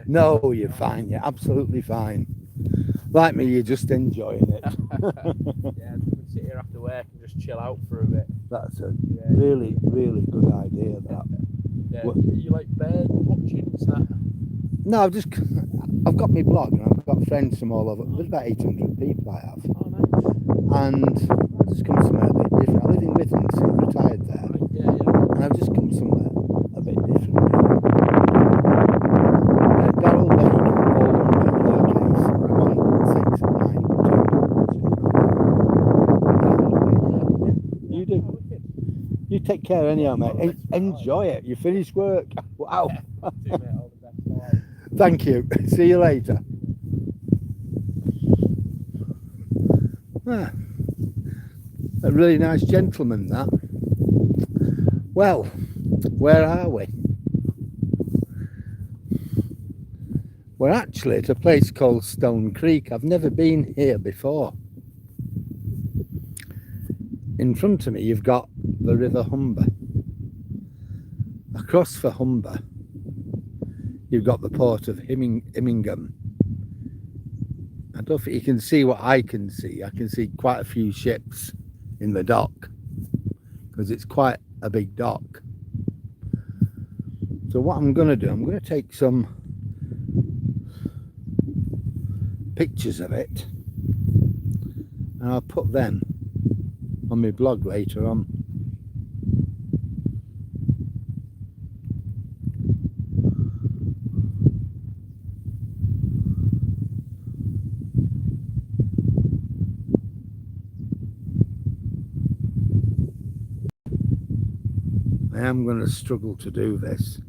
No, you're fine. You're absolutely fine. Like me, you're just enjoying it. Yeah, we can sit here after work and just chill out for a bit. That's a Yeah. really, really good idea. That. Yeah. What- You like bird watching and that? No, I've got my blog and I've got friends from all over. There's about 800 people I have, Oh, nice. and I've just come somewhere a bit different. I live in Midlands, so I'm retired there, Right, yeah. and I've just come somewhere a bit different. Darrell Lake, all one word lowercase, 16992. You do. You take care anyhow, mate. Enjoy it. You finish work. Wow. Do, mate, all the best. All right. Thank you. See you later. Ah, a really nice gentleman, that. Well, where are we? We're actually at a place called Stone Creek. I've never been here before. In front of me, you've got the River Humber. Across the Humber, you've got the port of Immingham. I don't think you can see what I can see. I can see quite a few ships in the dock because it's quite a big dock. So what I'm going to do, I'm going to take some pictures of it and I'll put them on my blog later on. I am going to struggle to do this.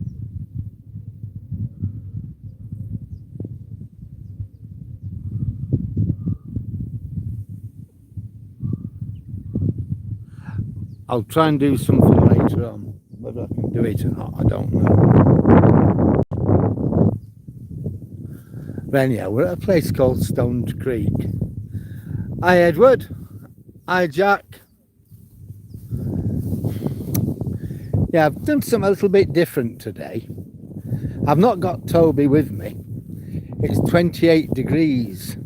I'll try and do something later on. Whether I can do it or not, I don't know. But anyhow, we're at a place called Stone Creek. Hi Edward. Hi Jack. Yeah, I've done something a little bit different today. I've not got Toby with me. It's 28 degrees.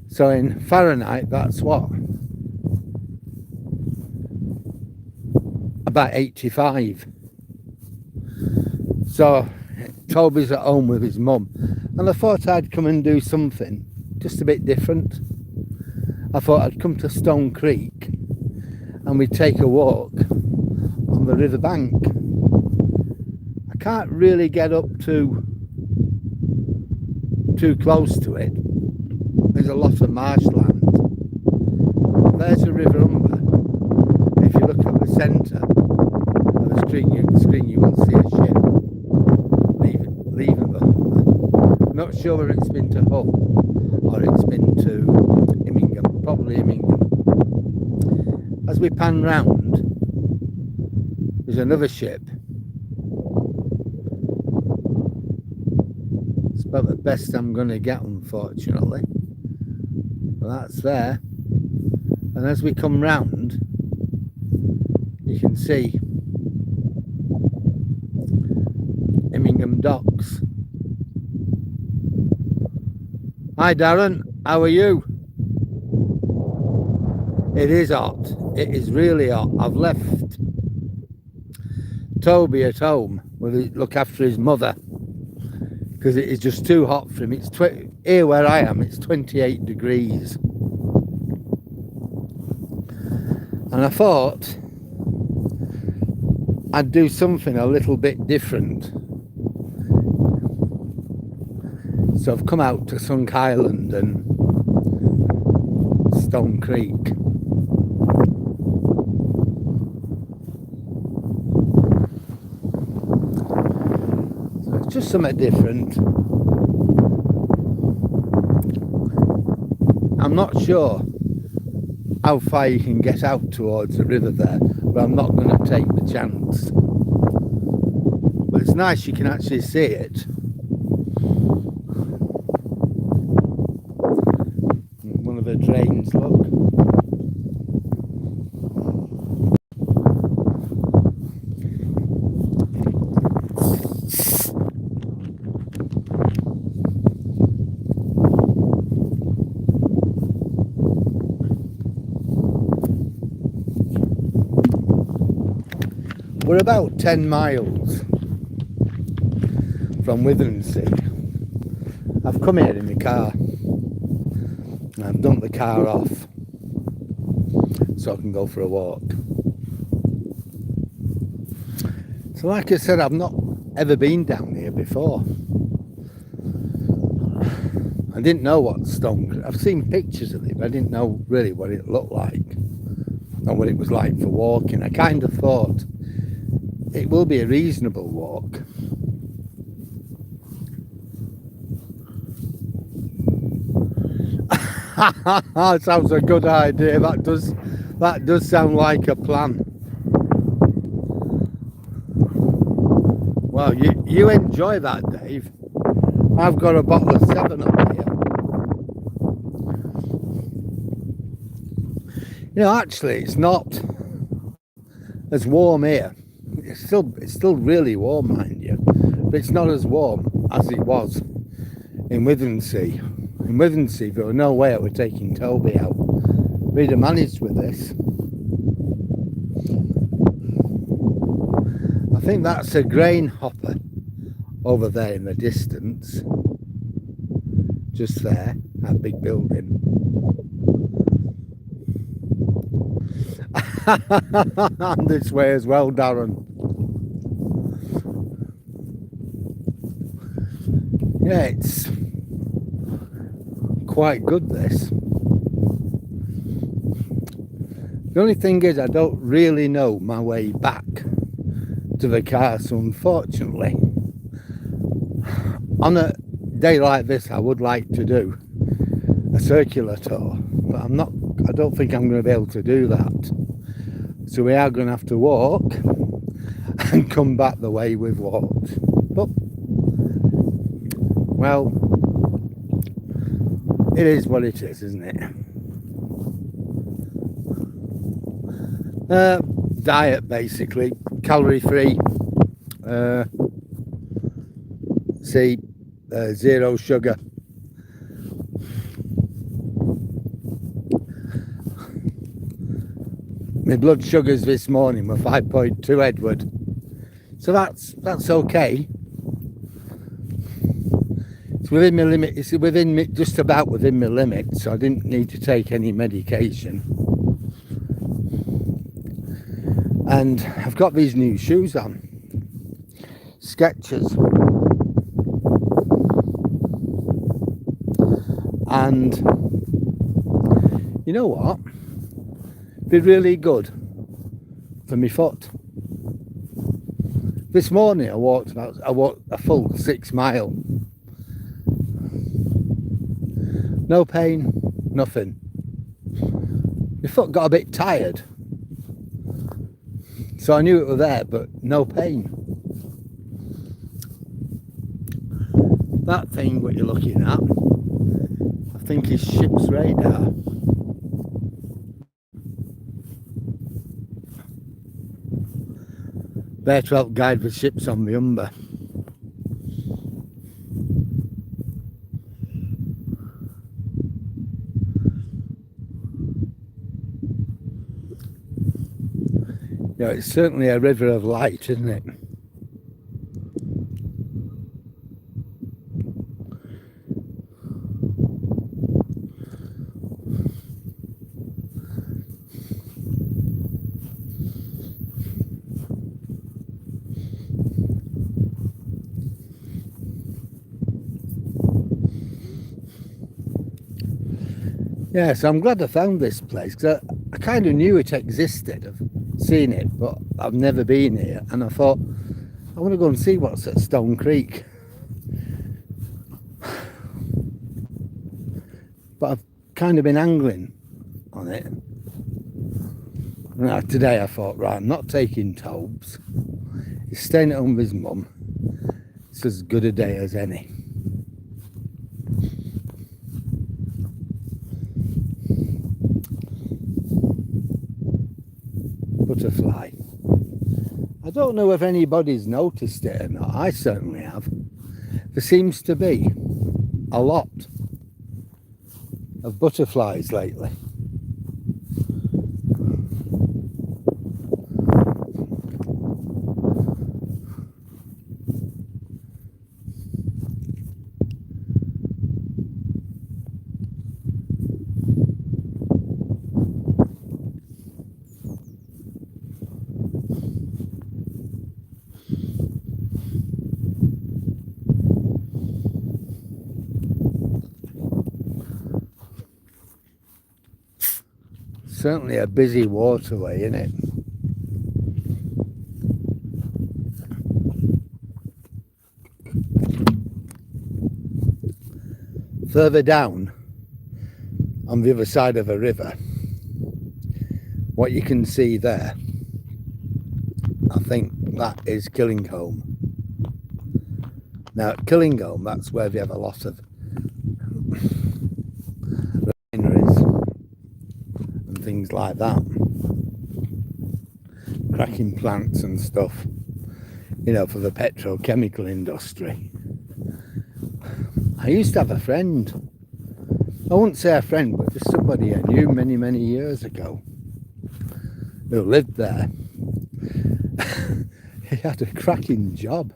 So in Fahrenheit, that's what? About 85. So Toby's at home with his mum. And I thought I'd come and do something just a bit different. I thought I'd come to Stone Creek and we'd take a walk on the river bank. I can't really get up too close to it. There's a lot of marshland. There's the River Humber. If you look at the centre of the screen, you will see a ship leaving the Humber. I'm not sure whether it's been to Hull or it's been to Immingham, probably Immingham. As we pan round, there's another ship. It's about the best I'm going to get, unfortunately. But that's there. And as we come round, you can see Immingham docks. Hi Darren, how are you? It is hot. It is really hot. I've left Toby at home with look after his mother because it is just too hot for him. It's here where I am, it's 28 degrees. And I thought I'd do something a little bit different. So I've come out to Sunk Island and Stone Creek. So it's just something different. I'm not sure how far you can get out towards the river there, but I'm not going to take the chance. But it's nice you can actually see it. One of the drains, look. We're about 10 miles from Withensea. I've come here in my car. I've dumped the car off so I can go for a walk. So like I said, I've not ever been down here before. I didn't know what Stone... I've seen pictures of it, but I didn't know really what it looked like and what it was like for walking. I kind of thought it will be a reasonable walk. Sounds a good idea. That does sound like a plan. Well, you enjoy that, Dave. I've got a bottle of 7 up here. You know, actually, it's not as warm here. It's still really warm, mind you, but it's not as warm as it was in Withensea. In Withensea, there was no way I was taking Toby out. We'd have managed with this. I think that's a grain hopper over there in the distance. Just there, that big building. And this way as well, Darren. Yeah, it's quite good, this. The only thing is I don't really know my way back to the car, so unfortunately on a day like this I would like to do a circular tour, but I don't think I'm going to be able to do that. So we are going to have to walk and come back the way we've walked. But, well, it is what it is, isn't it? Diet, basically. Calorie free. Zero sugar. My blood sugars this morning were 5.2, Edward. So that's okay. It's within my limit. It's just about within my limit, so I didn't need to take any medication. And I've got these new shoes on, Skechers, and you know what? They're really good for my foot. This morning I walked a full 6 miles. No pain, nothing. My foot got a bit tired, so I knew it was there, but no pain. That thing what you're looking at, I think is ship's radar. There to help guide the ships on the Humber. Yeah, it's certainly a river of light, isn't it? Yeah, so I'm glad I found this place, because I kind of knew it existed. I've seen it, but I've never been here. And I thought, I want to go and see what's at Stone Creek. But I've kind of been angling on it. Now, today I thought, right, I'm not taking Tobes. He's staying at home with his mum. It's as good a day as any. Butterfly. I don't know if anybody's noticed it or not. I certainly have. There seems to be a lot of butterflies lately. Certainly a busy waterway, isn't it? Further down, on the other side of a river, what you can see there, I think that is Killingholme. Now at Killingholme, that's where they have a lot of refineries and things like that, cracking plants and stuff, you know, for the petrochemical industry. I used to have a friend, I wouldn't say a friend, but just somebody I knew many years ago who lived there. He had a cracking job.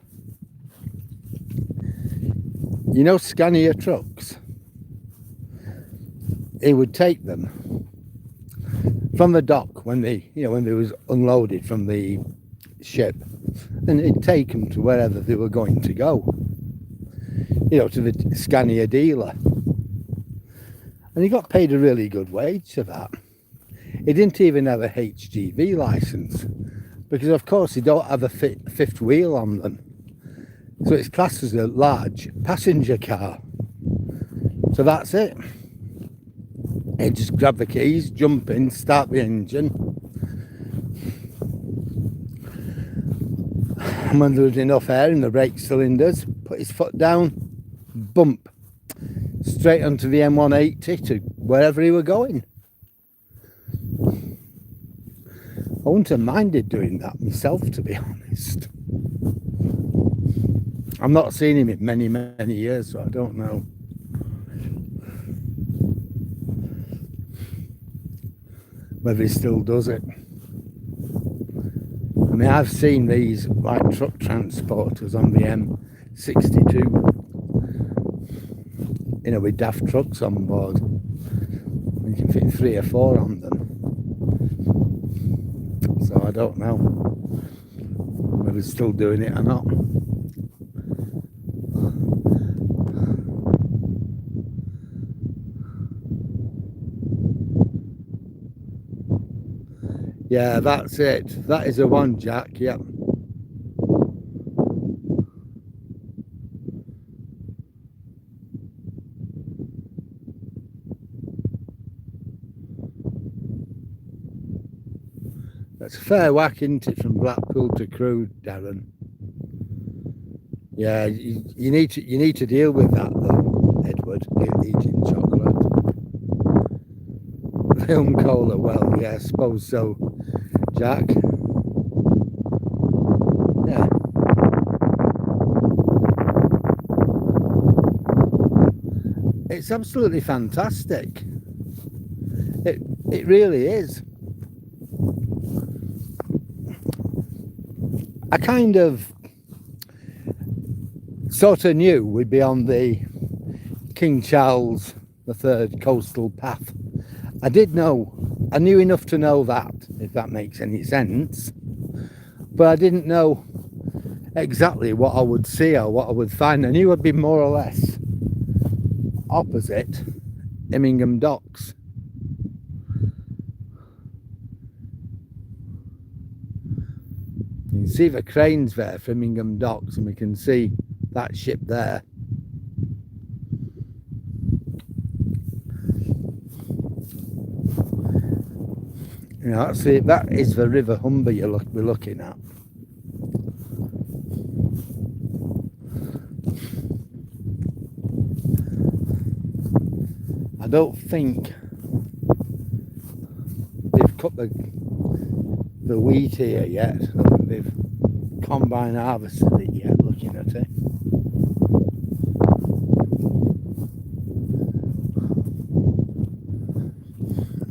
You know, Scania trucks, he would take them from the dock when they, you know, when they was unloaded from the ship, and he'd take them to wherever they were going to go, you know, to the Scania dealer. And he got paid a really good wage for that. He didn't even have a HGV license, because of course they don't have a fifth wheel on them. So it's classed as a large passenger car. So that's it. He'd just grab the keys, jump in, start the engine. And when there was enough air in the brake cylinders, put his foot down, bump, straight onto the M180 to wherever he were going. I wouldn't have minded doing that myself, to be honest. I'm not seeing him in many years, so I don't know. Whether he still does it. I mean, I've seen these like truck transporters on the M62, you know, with daft trucks on board. You can fit 3 or 4 on them. So I don't know whether he's still doing it or not. Yeah, that's it. That is a one, Jack. Yep. That's a fair whack, isn't it, from Blackpool to Crewe, Darren? Yeah, you need to deal with that though, Edward. Eating chocolate. Film cola, well, yeah, I suppose so, Jack. Yeah. It's absolutely fantastic. It really is. I kind of sort of knew we'd be on the King Charles III coastal path. I knew enough to know that, if that makes any sense, but I didn't know exactly what I would see or what I would find. I knew I'd be more or less opposite Immingham Docks. You can see the cranes there for Immingham Docks, and we can see that ship there. You know, that is the River Humber we're looking at. I don't think they've cut the wheat here yet. I don't think they've combine harvested it yet, looking at it.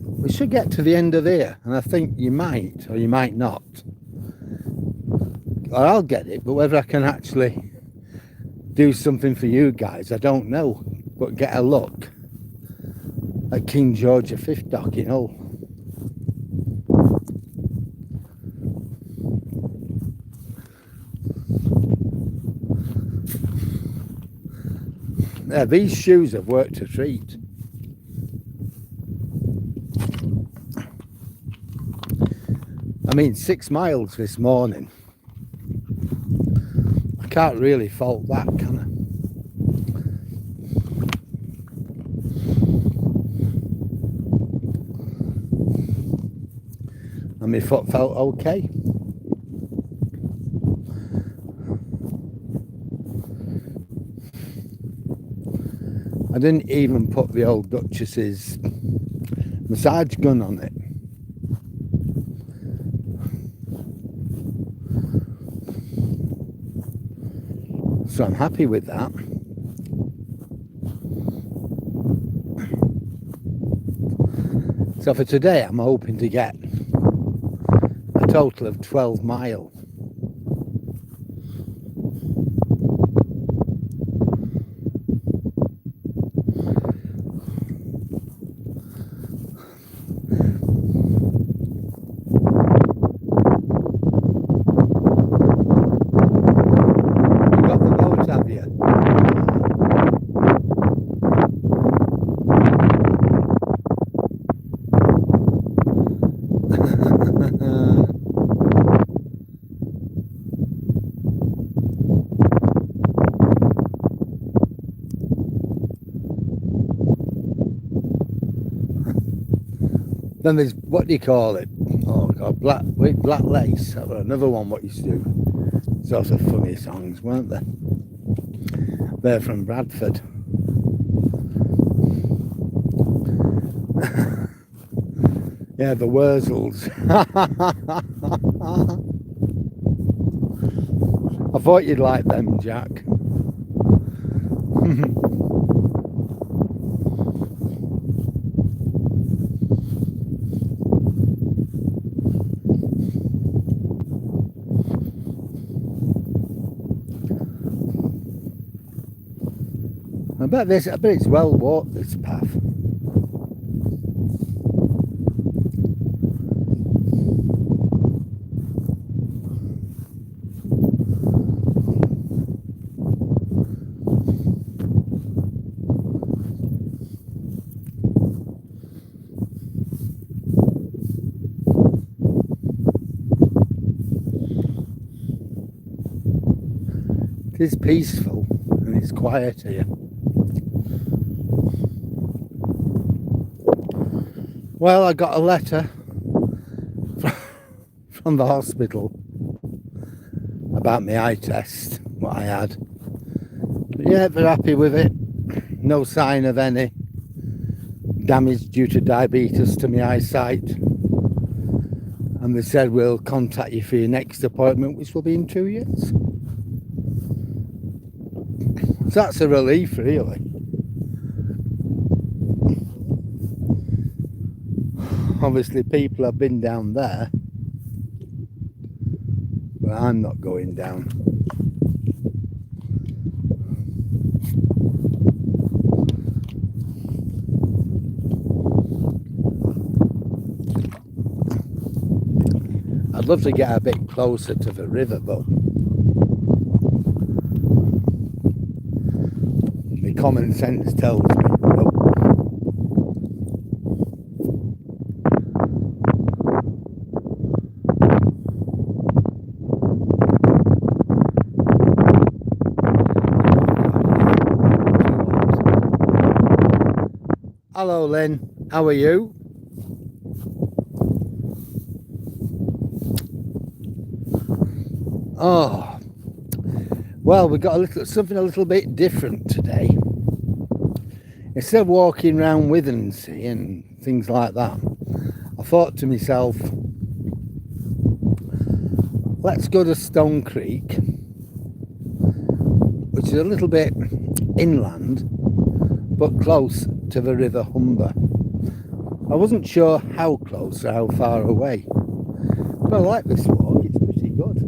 We should get to the end of here, and I think you might, or you might not. Or I'll get it, but whether I can actually do something for you guys, I don't know. But get a look at King George V dock in Hull. Yeah, these shoes have worked a treat. I mean, 6 miles this morning. I can't really fault that, can I? And my foot felt okay. I didn't even put the old Duchess's massage gun on it. So I'm happy with that. So for today, I'm hoping to get a total of 12 miles. Then there's, what do you call it? Oh God, Black Lace. That was another one what used to do sort of funny songs, weren't they? They're from Bradford. Yeah, the Wurzels. I thought you'd like them, Jack. I bet it's well walked, this path. It is peaceful and it's quiet here. Well, I got a letter from the hospital about my eye test, what I had. But yeah, they're happy with it. No sign of any damage due to diabetes to my eyesight. And they said we'll contact you for your next appointment, which will be in 2 years. So that's a relief, really. Obviously, people have been down there, but I'm not going down. I'd love to get a bit closer to the river, but my common sense tells me no. Hello Lynn, how are you? Oh, well, we got something a little bit different today. Instead of walking around Withensea and things like that, I thought to myself, let's go to Stone Creek, which is a little bit inland, but close to the River Humber. I wasn't sure how close or how far away, but I like this walk, it's pretty good.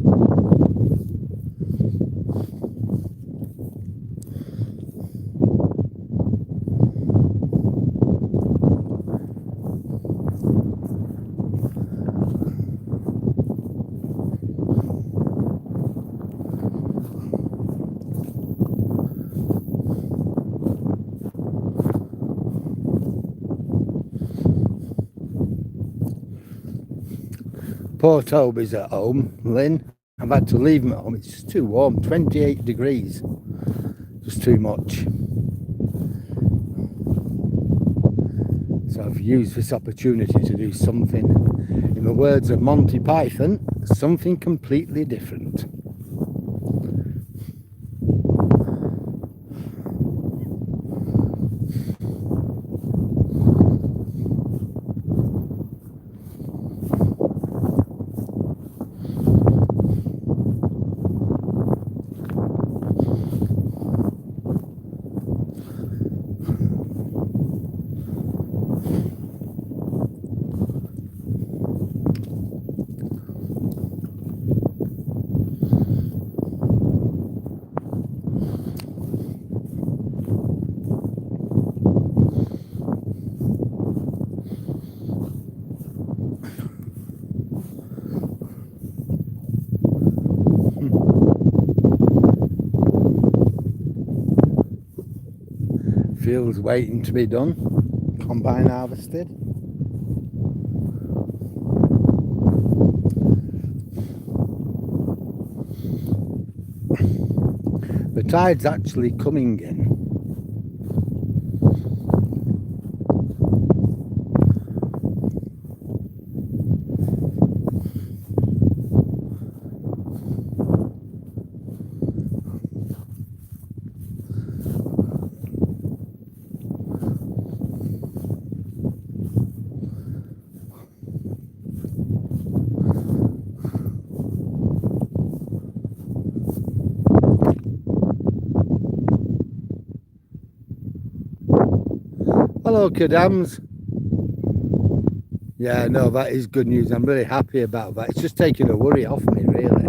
poor Toby's at home, Lynn. I've had to leave him at home. It's just too warm, 28 degrees. Just too much. So I've used this opportunity to do something, in the words of Monty Python, something completely different. Fields waiting to be done, combine harvested. The tide's actually coming in. Hello, Kadams. Yeah, no, that is good news. I'm really happy about that. It's just taking a worry off me, really.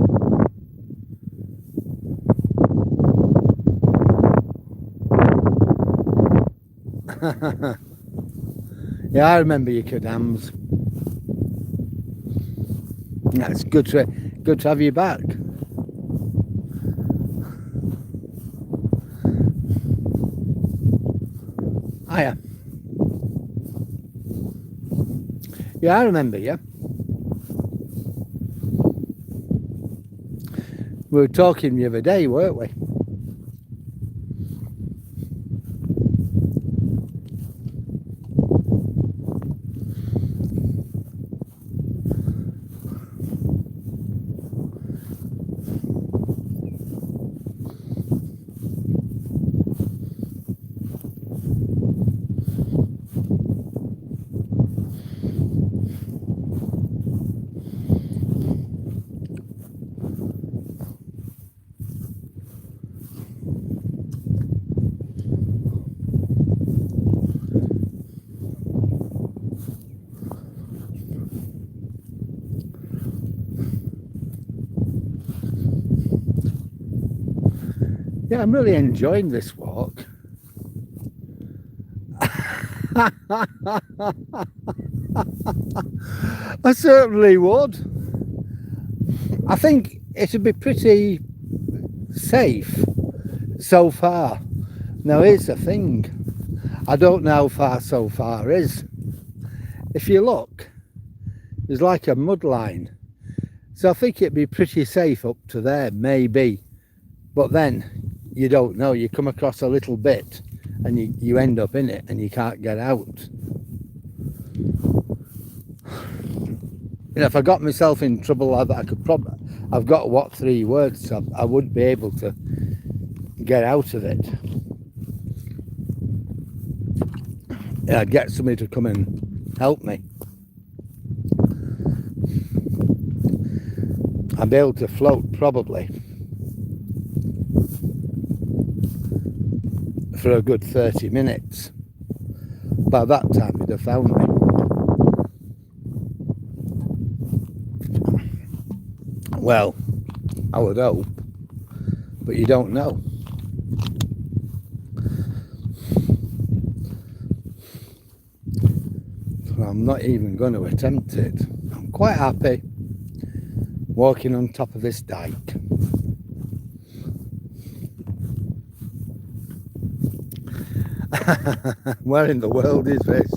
Yeah, I remember you, Kadams. That's good to have you back. Hiya. Yeah, I remember you. We were talking the other day, weren't we? Yeah, I'm really enjoying this walk. I certainly would. I think it'd be pretty safe so far. Now here's the thing. I don't know how far so far is. If you look, there's like a mud line. So I think it'd be pretty safe up to there, maybe. But then you don't know. You come across a little bit and you end up in it and you can't get out. You know, if I got myself in trouble like that, I could probably, I've got what 3 words, so I would be able to get out of it. Yeah, I'd get somebody to come and help me. I'd be able to float probably for a good 30 minutes. By that time, they'd have found me. Well, I would hope, but you don't know. So I'm not even going to attempt it. I'm quite happy walking on top of this dike. Where in the world is this?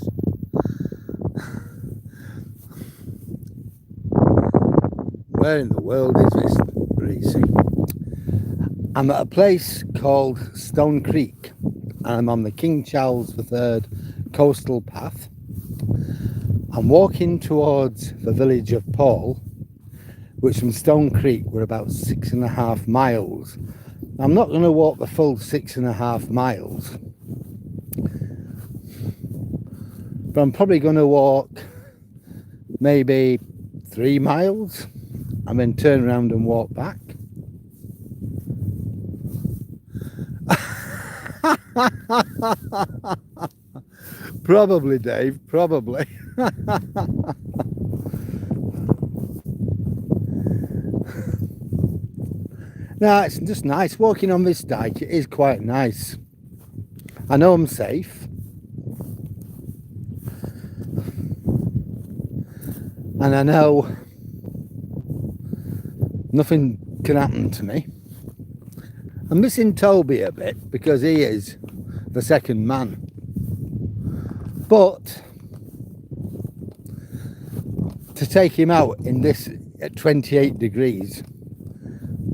where in the world is this, Greasy? I'm at a place called Stone Creek, and I'm on the King Charles III coastal path. I'm walking towards the village of Paul, which from Stone Creek were about 6.5 miles. I'm not going to walk the full 6.5 miles, but I'm probably going to walk maybe 3 miles and then turn around and walk back. Probably, Dave, probably. No, it's just nice walking on this dike. It is quite nice. I know I'm safe. And I know nothing can happen to me. I'm missing Toby a bit because he is the second man. But to take him out in this at 28 degrees,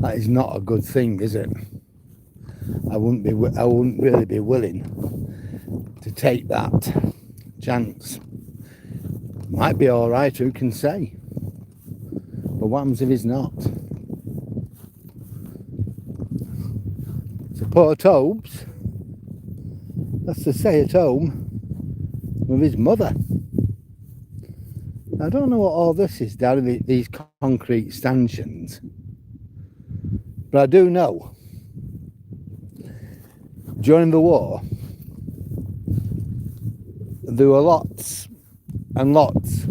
that is not a good thing, is it? I wouldn't really be willing to take that chance. Might be all right, who can say? But what happens if he's not? So poor Tobes has to stay at home with his mother. I don't know what all this is down in these concrete stanchions, but I do know during the war there were lots and lots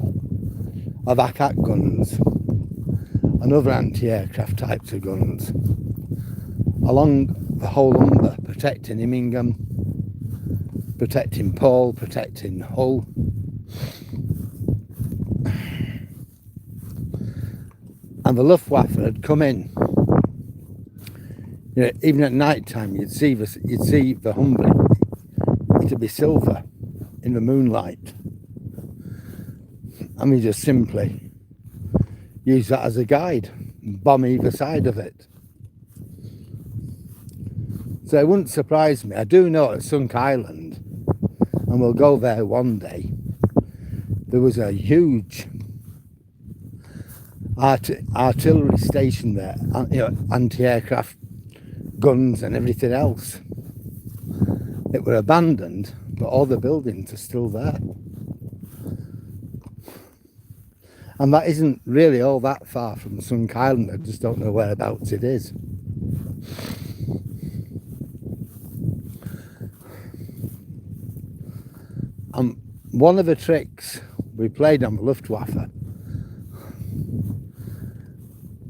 of ack guns and other anti-aircraft types of guns along the whole Humber, protecting Immingham, protecting Paul, protecting Hull. And the Luftwaffe had come in. You know, even at night time, you'd see the Humber. It'd be silver in the moonlight, and we just simply use that as a guide, and bomb either side of it. So it wouldn't surprise me. I do know at Sunk Island, and we'll go there one day, there was a huge artillery station there, you know, anti-aircraft guns and everything else. It were abandoned, but all the buildings are still there. And that isn't really all that far from Sunk Island. I just don't know whereabouts it is. One of the tricks we played on the Luftwaffe,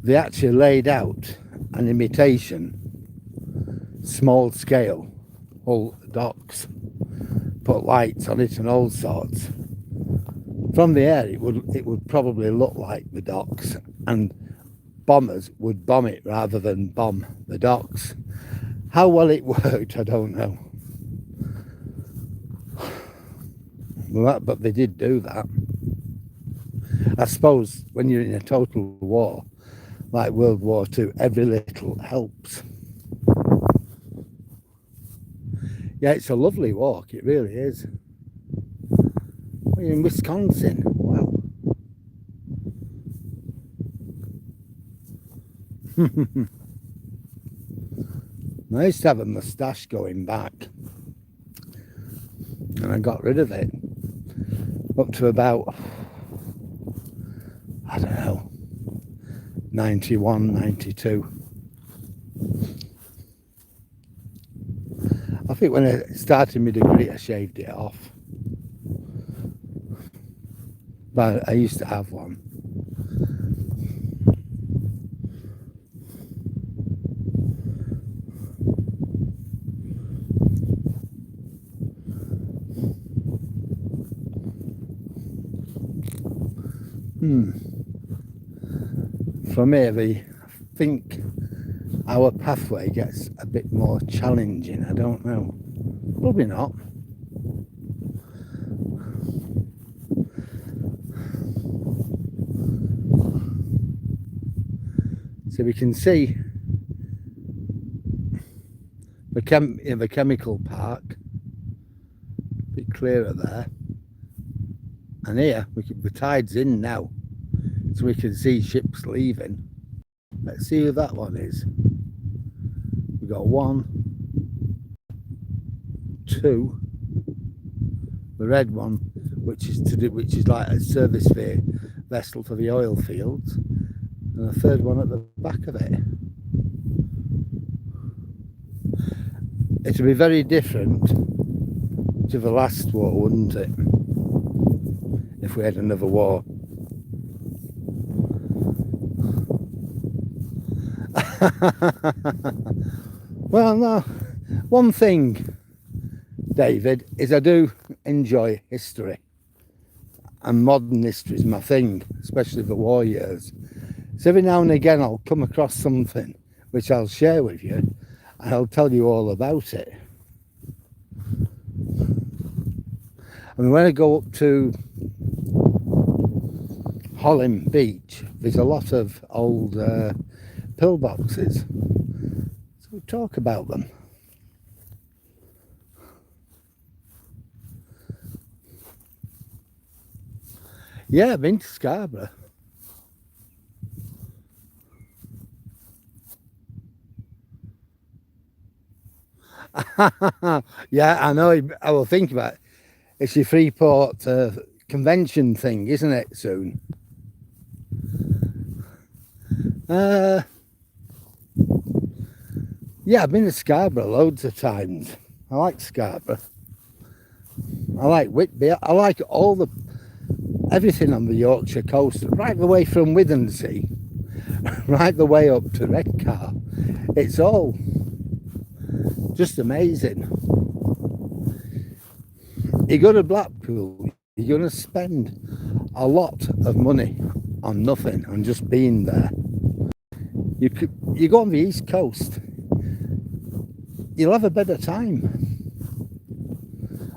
they actually laid out an imitation small scale Hull docks, put lights on it and all sorts. From the air it would probably look like the docks, and bombers would bomb it rather than bomb the docks. How well it worked, I don't know. But they did do that. I suppose when you're in a total war like World War II, every little helps. Yeah, it's a lovely walk, it really is. We're in Wisconsin, wow. I used to have a moustache going back, and I got rid of it up to about, I don't know, 91, 92. I think when I started my degree I shaved it off, but I used to have one. From here, I think our pathway gets a bit more challenging. I don't know. Probably not. So we can see the chemical park, a bit clearer there. And here, the tide's in now, so we can see ships leaving. Let's see who that one is. We've got 1, 2, the red one, which is like a service vessel for the oil fields, and a third one at the back of it. It'll be very different to the last war, wouldn't it? If we had another war. Well, no. One thing, David, is I do enjoy history. And modern history is my thing, especially the war years. So every now and again I'll come across something which I'll share with you, and I'll tell you all about it. I mean, when I go up to Holland Beach, there's a lot of old pillboxes. So we'll talk about them. Yeah, I've been to Scarborough. Yeah, I know. I will think about it. It's your Freeport convention thing, isn't it, soon? Yeah, I've been to Scarborough loads of times. I like Scarborough. I like Whitby. I like everything on the Yorkshire coast, right the way from Withensea, right the way up to Redcar. It's all just amazing. You go to Blackpool, you're going to spend a lot of money on nothing, on just being there. You go on the East Coast, you'll have a better time.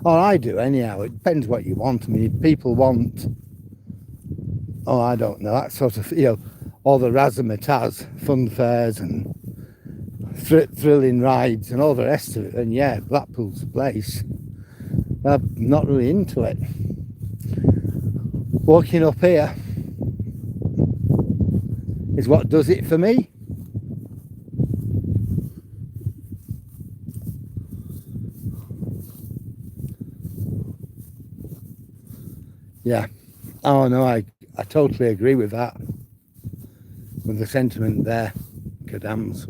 Or I do anyhow. It depends what you want. I mean, people want, oh, I don't know, that sort of, all the razzmatazz, fun fairs and thrilling rides and all the rest of it. And yeah, Blackpool's the place. I'm not really into it. Walking up here is what does it for me. Yeah. Oh no, I totally agree with that. With the sentiment there. Kadams.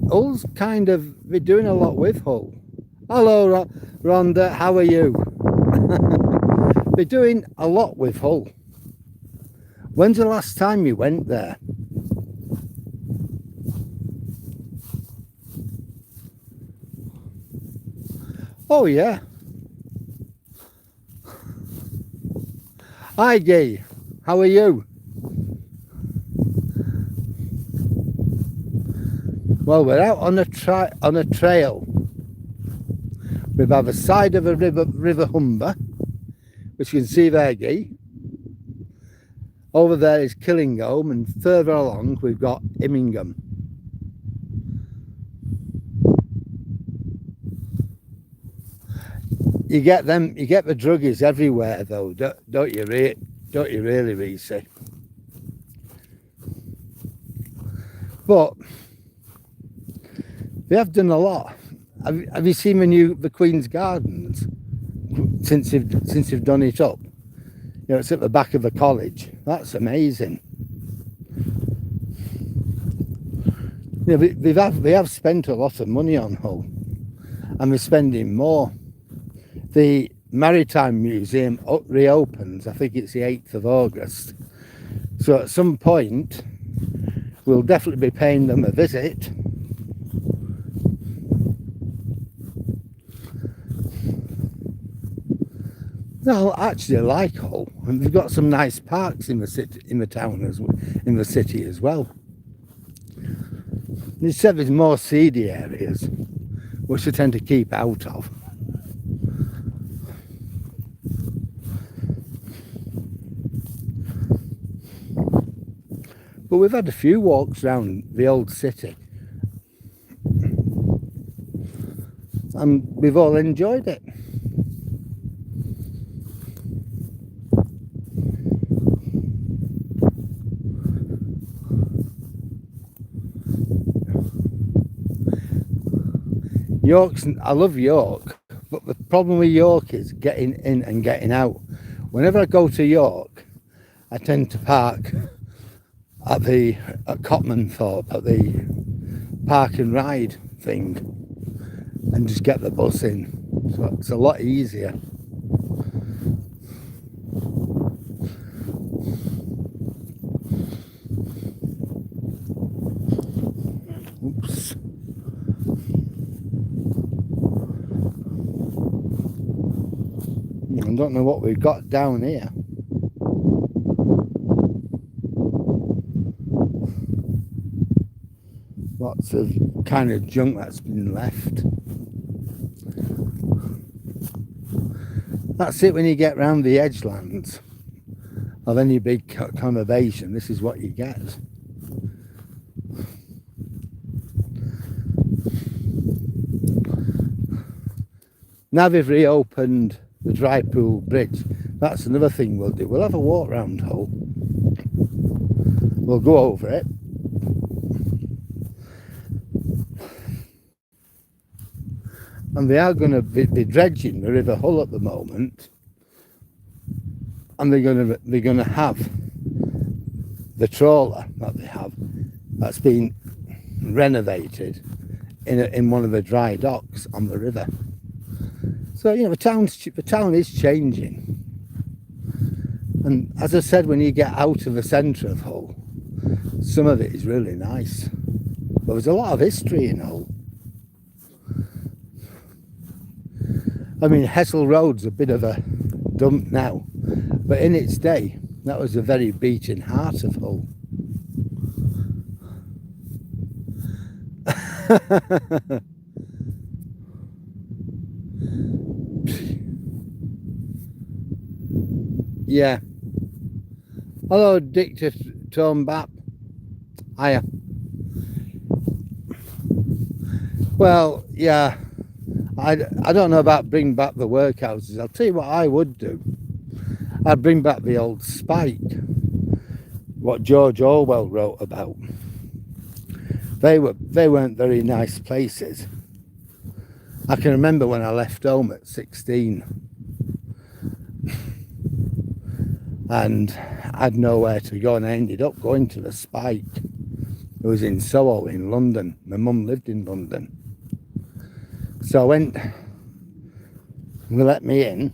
Hull's kind of, we're doing a lot with Hull. Hello Rhonda, how are you? We're doing a lot with Hull. When's the last time you went there? Oh yeah. Hi Guy, how are you? Well, we're out on a trail. We're by the side of a River Humber, which you can see there, Guy. Over there is Killingholme, and further along we've got Immingham. You get the druggies everywhere, though, don't you really, Reese? But they have done a lot. Have you seen the Queen's Gardens since they've done it up? It's at the back of the college. That's amazing. They have spent a lot of money on Hull, and they're spending more. The Maritime Museum reopens, I think it's the 8th of August. So at some point, we'll definitely be paying them a visit. No, actually I like Hull, and they've got some nice parks in the city, in the city as well. You said there's more seedy areas, which I tend to keep out of. But we've had a few walks around the old city, and we've all enjoyed it. I love York, but the problem with York is getting in and getting out. Whenever I go to York, I tend to park at Cotmanthorpe, at the park and ride thing, and just get the bus in. So it's a lot easier. Oops. I don't know what we've got down here. Lots of kind of junk that's been left. That's it when you get round the edgelands of any big conurbation. This is what you get. Now they've reopened the Dry Pool Bridge. That's another thing we'll do. We'll have a walk round Hull. We'll go over it. And they are going to be dredging the River Hull at the moment, and they're going to have the trawler that they have that's been renovated in one of the dry docks on the river. So you know the town is changing, and as I said, when you get out of the centre of Hull, some of it is really nice. But there's a lot of history in Hull. I mean, Hessel Road's a bit of a dump now, but in its day, that was the very beating heart of Hull. Yeah. Hello, Dictor Tom Bap. Hiya. Well, yeah. I don't know about bring back the workhouses. I'll tell you what I would do. I'd bring back the old spike, what George Orwell wrote about. They weren't very nice places. I can remember when I left home at 16 and I had nowhere to go, and I ended up going to the spike. It was in Soho in London. My mum lived in London. So I went, they let me in.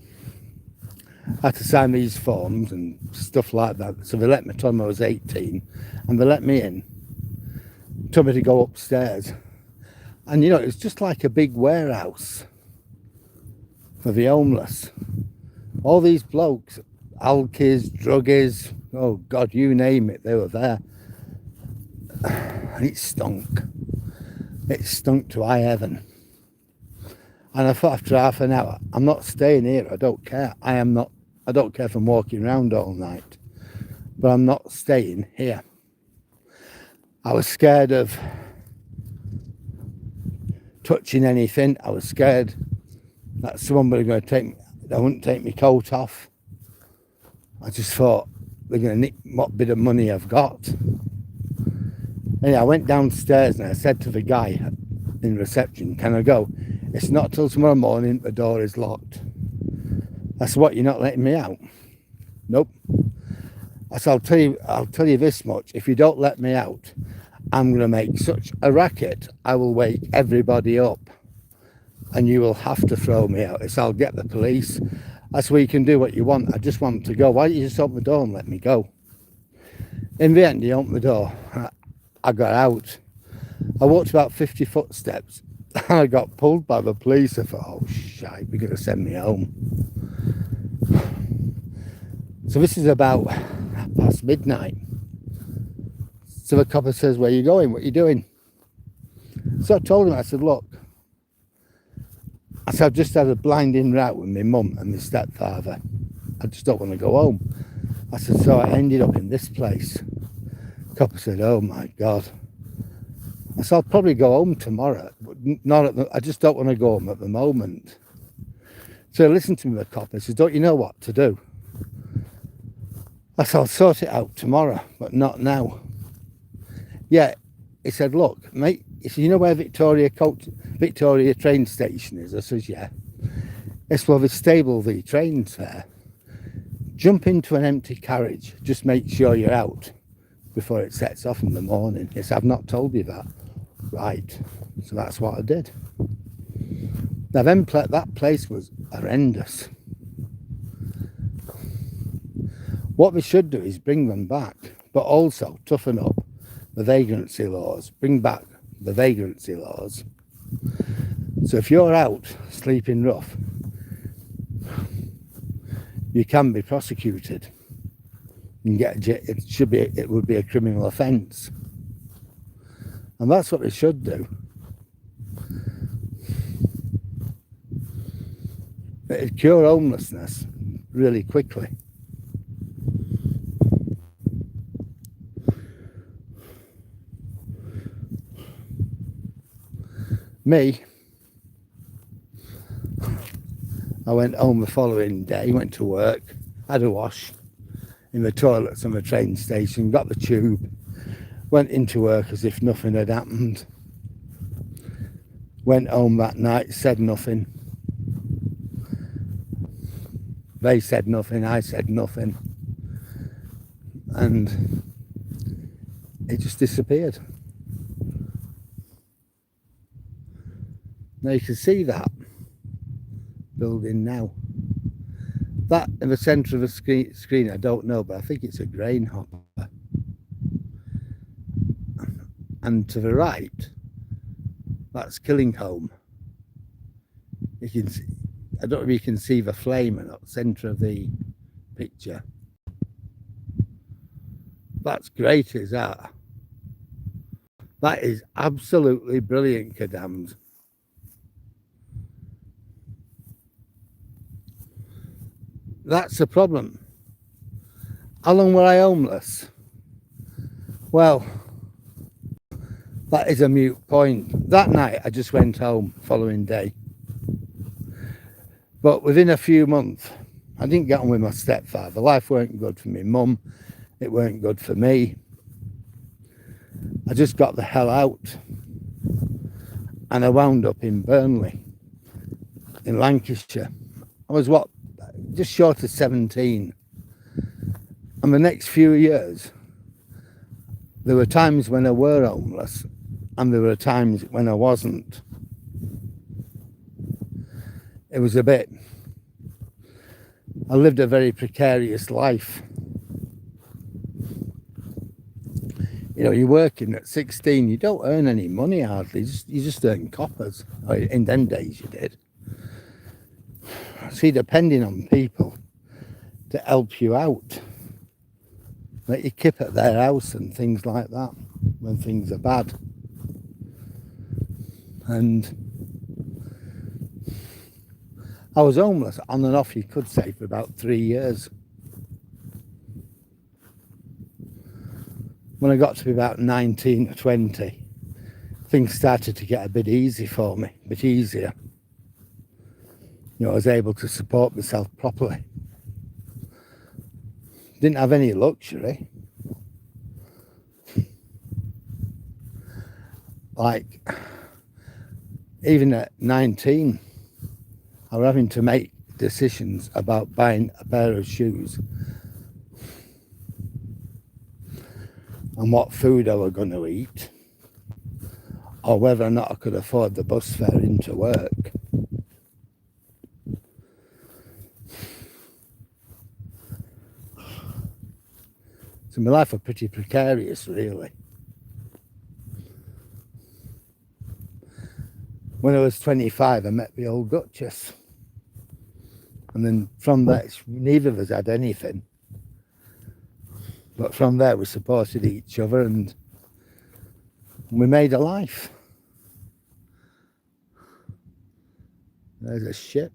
I had to sign these forms and stuff like that. So they let me, told me I was 18, and they let me in. Told me to go upstairs. And you know, it was just like a big warehouse for the homeless. All these blokes, alkies, druggies, oh God, you name it, they were there. And it stunk. It stunk to high heaven. And I thought after half an hour, I'm not staying here, I don't care. I don't care if I'm walking around all night, but I'm not staying here. I was scared of touching anything. I was scared that someone was going to they wouldn't take my coat off. I just thought they're going to nick what bit of money I've got. Anyway, I went downstairs and I said to the guy in reception, can I go? It's not till tomorrow morning, the door is locked. I said, what, you're not letting me out? Nope. I said, I'll tell you this much, if you don't let me out, I'm going to make such a racket, I will wake everybody up and you will have to throw me out. I said, I'll get the police. That's where you can do what you want. I just want to go. Why don't you just open the door and let me go? In the end, he opened the door. I got out. I walked about 50 footsteps and I got pulled by the police. I thought, oh shite, we're going to send me home. So this is about past midnight. So the copper says, where are you going? What are you doing? So I told him, I said, look, So I've just had a blinding row with my mum and my stepfather. I just don't want to go home. I said, so I ended up in this place. Copper said, oh my God. I said, I'll probably go home tomorrow, but not at the, I just don't want to go home at the moment. So listen to me, the copper. He said, don't you know what to do? I said, I'll sort it out tomorrow, but not now. Yeah, he said, look, mate, he said, you know where Victoria train station is? I says, yeah. It's where they stable the trains there. Jump into an empty carriage, just make sure you're out before it sets off in the morning. Yes, I've not told you that. Right, so that's what I did. Now then, that place was horrendous. What we should do is bring them back, but also toughen up the vagrancy laws, bring back the vagrancy laws. So if you're out sleeping rough, you can be prosecuted. You can get it would be a criminal offence. And that's what we should do. It'd cure homelessness really quickly. Me, I went home the following day, went to work, had a wash in the toilets on the train station, got the tube, went into work as if nothing had happened. Went home that night, said nothing. They said nothing, I said nothing. And it just disappeared. Now you can see that building now. That in the centre of the screen, I don't know, but I think it's a grain hopper. And to the right, that's Killinghome. You can see, I don't know if you can see the flame in the centre of the picture. That's great, is that? That is absolutely brilliant, Kadams. That's the problem. How long were I homeless? Well, that is a moot point. That night I just went home following day. But within a few months, I didn't get on with my stepfather. Life weren't good for me mum. It weren't good for me. I just got the hell out. And I wound up in Burnley, in Lancashire. I was just short of 17. And the next few years, there were times when I were homeless and there were times when I wasn't. It was a bit, I lived a very precarious life. You know, you're working at 16, you don't earn any money hardly, you just earn coppers. In them days you did. See, depending on people to help you out, let you keep at their house and things like that when things are bad. And I was homeless on and off, you could say, for about 3 years. When I got to be about 19 or 20, things started to get a bit easy for me, a bit easier. You know, I was able to support myself properly. Didn't have any luxury. Like, even at 19, I was having to make decisions about buying a pair of shoes and what food I was going to eat, or whether or not I could afford the bus fare into work. So my life was pretty precarious, really. When I was 25, I met the old Duchess. And then from there, neither of us had anything. But from there, we supported each other and we made a life. There's a ship.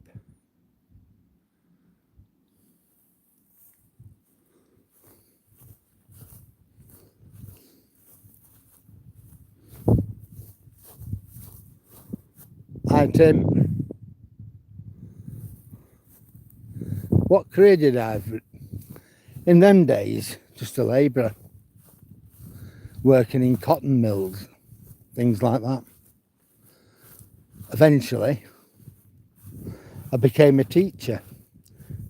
Hi Tim. What career did I have? In them days, just a labourer. Working in cotton mills, things like that. Eventually, I became a teacher.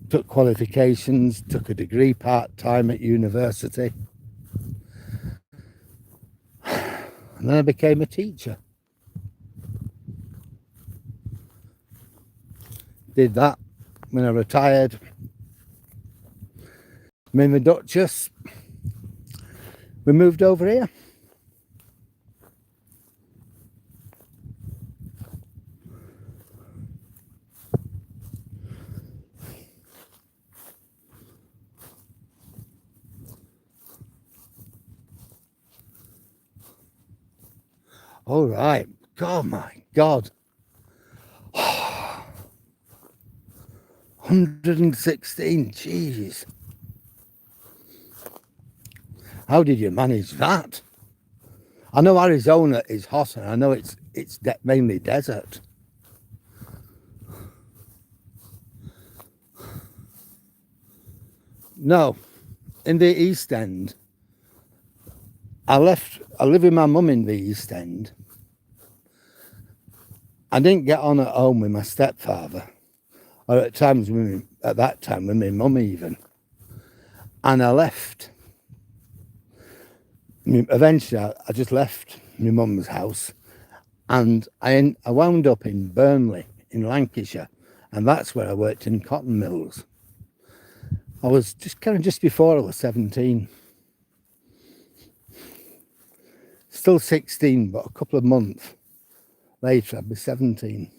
Took qualifications, took a degree part-time at university. And then I became a teacher. Did that when I retired. Me and the Duchess, we moved over here. All right. Oh my God. 116, jeez. How did you manage that? I know Arizona is hot and I know it's mainly desert. No, in the East End. I live with my mum in the East End. I didn't get on at home with my stepfather, or at that time with my mum even. And I left. Eventually, I just left my mum's house, and I wound up in Burnley in Lancashire, and that's where I worked in cotton mills. I was just before I was 17. Still 16, but a couple of months later I'd be 17.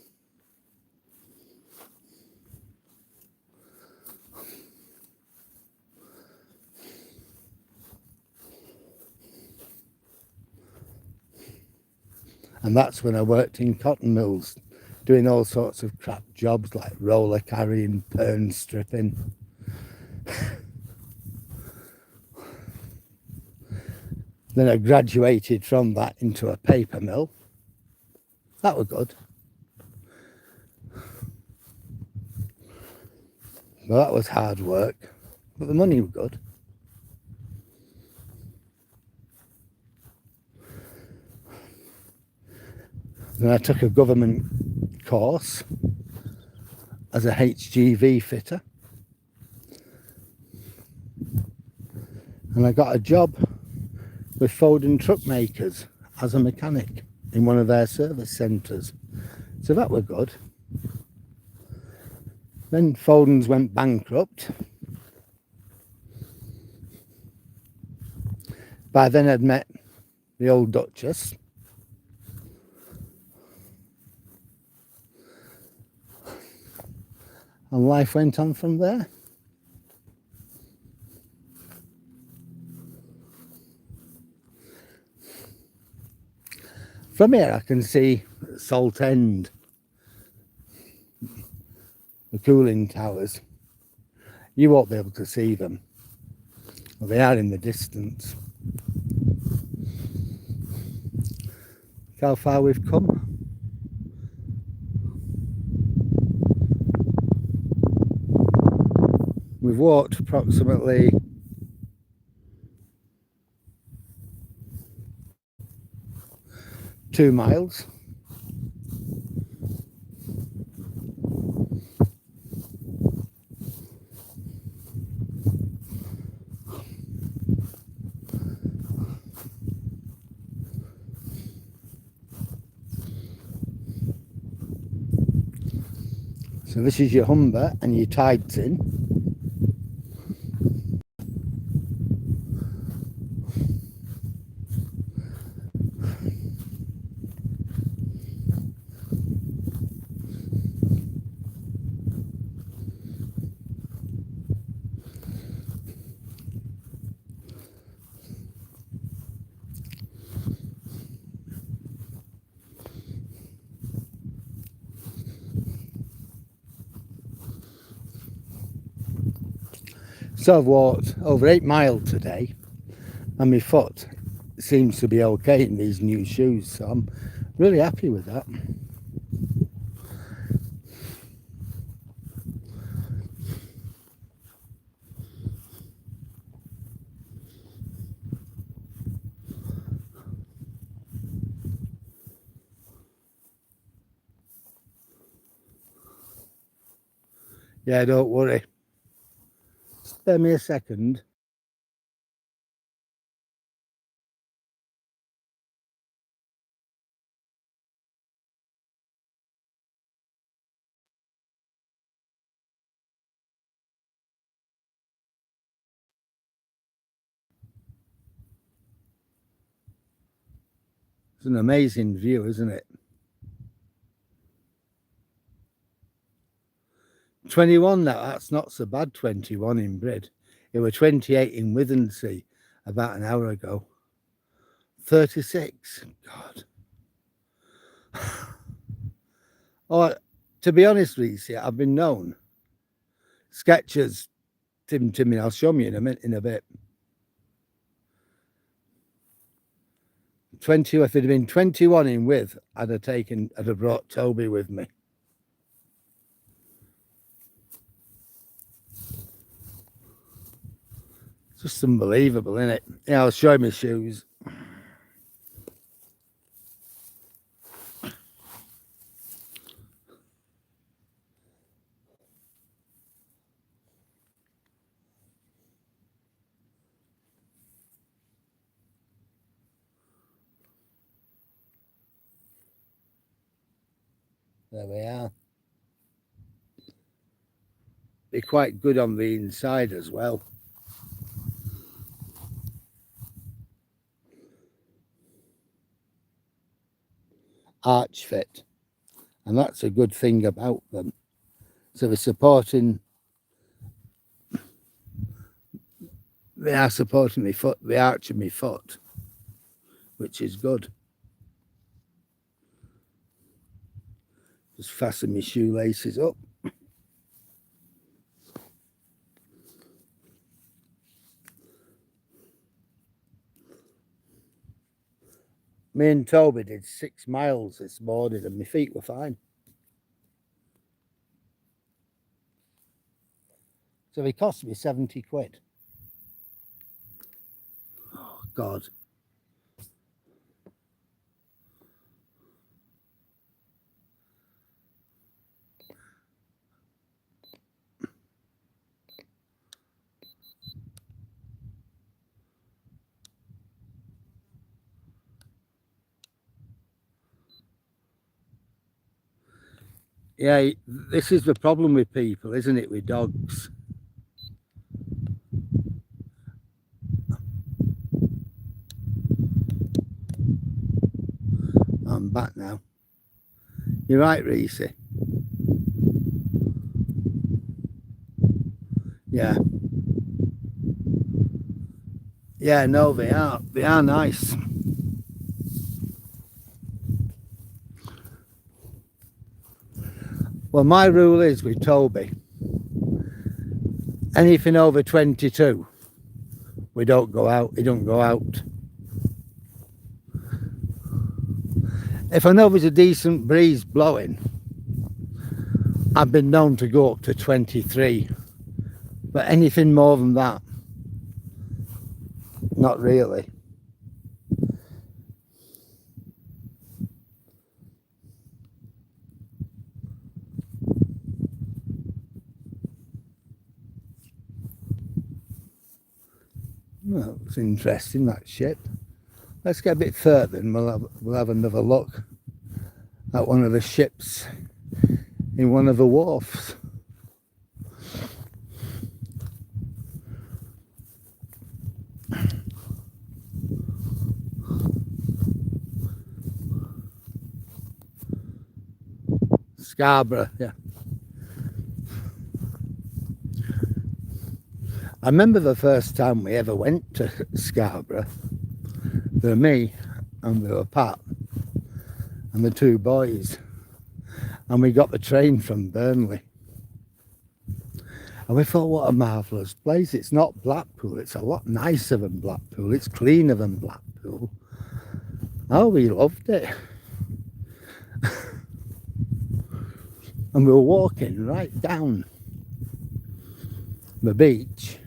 And that's when I worked in cotton mills, doing all sorts of crap jobs like roller carrying, pern stripping. Then I graduated from that into a paper mill. That was good. Well, that was hard work, but the money was good. Then I took a government course as a HGV fitter. And I got a job with Foden truck makers as a mechanic in one of their service centres. So that was good. Then Foden's went bankrupt. By then I'd met the old Duchess. And life went on from there. From here I can see Salt End, the cooling towers. You won't be able to see them. Well, they are in the distance. Look how far we've come. We've walked approximately 2 miles. So this is your Humber and your tides in. So I've walked over 8 miles today, and my foot seems to be okay in these new shoes, so I'm really happy with that. Yeah, don't worry. Spare me a second. It's an amazing view, isn't it? 21 now, that's not so bad, 21 in Brid. It was 28 in Withensea about an hour ago. 36, God. Oh, to be honest with you, I've been known. Sketchers, Timmy, I'll show you in a bit. 20, if it had been 21 in width, I'd have brought Toby with me. It's just unbelievable, isn't it? Yeah, I'll show you my shoes. There we are. Be quite good on the inside as well. Arch fit, and that's a good thing about them. So they're supporting, they are supporting my foot, the arch of my foot, which is good. Just fasten my shoelaces up. Me and Toby did 6 miles this morning and my feet were fine. So they cost me 70 quid. Oh, God. Yeah, this is the problem with people, isn't it, with dogs? I'm back now. You're right, Reese. Yeah. Yeah, no, they are. They are nice. Well, my rule is with Toby, anything over 22, we don't go out. He don't go out. If I know there's a decent breeze blowing, I've been known to go up to 23, but anything more than that, not really. Well, it's interesting, that ship. Let's get a bit further and we'll have another look at one of the ships in one of the wharfs. Scarborough, yeah. I remember the first time we ever went to Scarborough. There were me and there were Pat and the 2 boys, and we got the train from Burnley. And we thought, what a marvellous place. It's not Blackpool, it's a lot nicer than Blackpool, it's cleaner than Blackpool. Oh, we loved it. And we were walking right down the beach,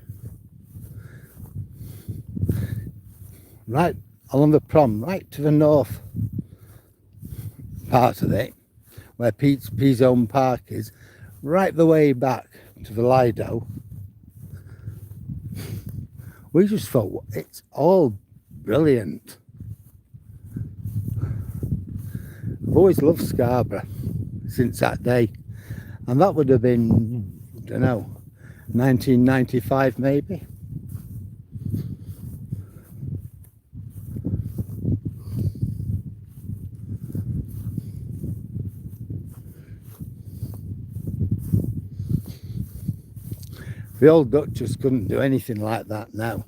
right along the prom, right to the north part of it, where Pete's own park is, right the way back to the Lido. We just thought, it's all brilliant. I've always loved Scarborough since that day, and that would have been, I don't know, 1995 maybe. The old Duchess couldn't do anything like that now.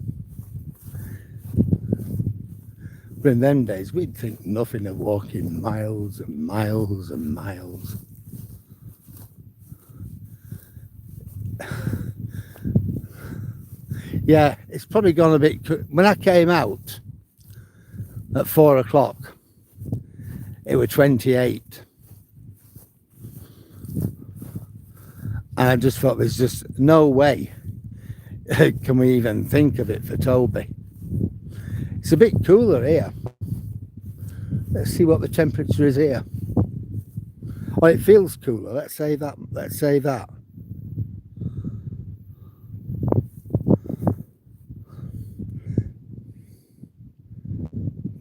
But in them days, we'd think nothing of walking miles and miles and miles. Yeah, it's probably gone a bit. When I came out at 4 o'clock, it was 28. And I just thought there's just no way can we even think of it for Toby. It's a bit cooler here. Let's see what the temperature is here. Oh, it feels cooler. Let's say that. Let's say that.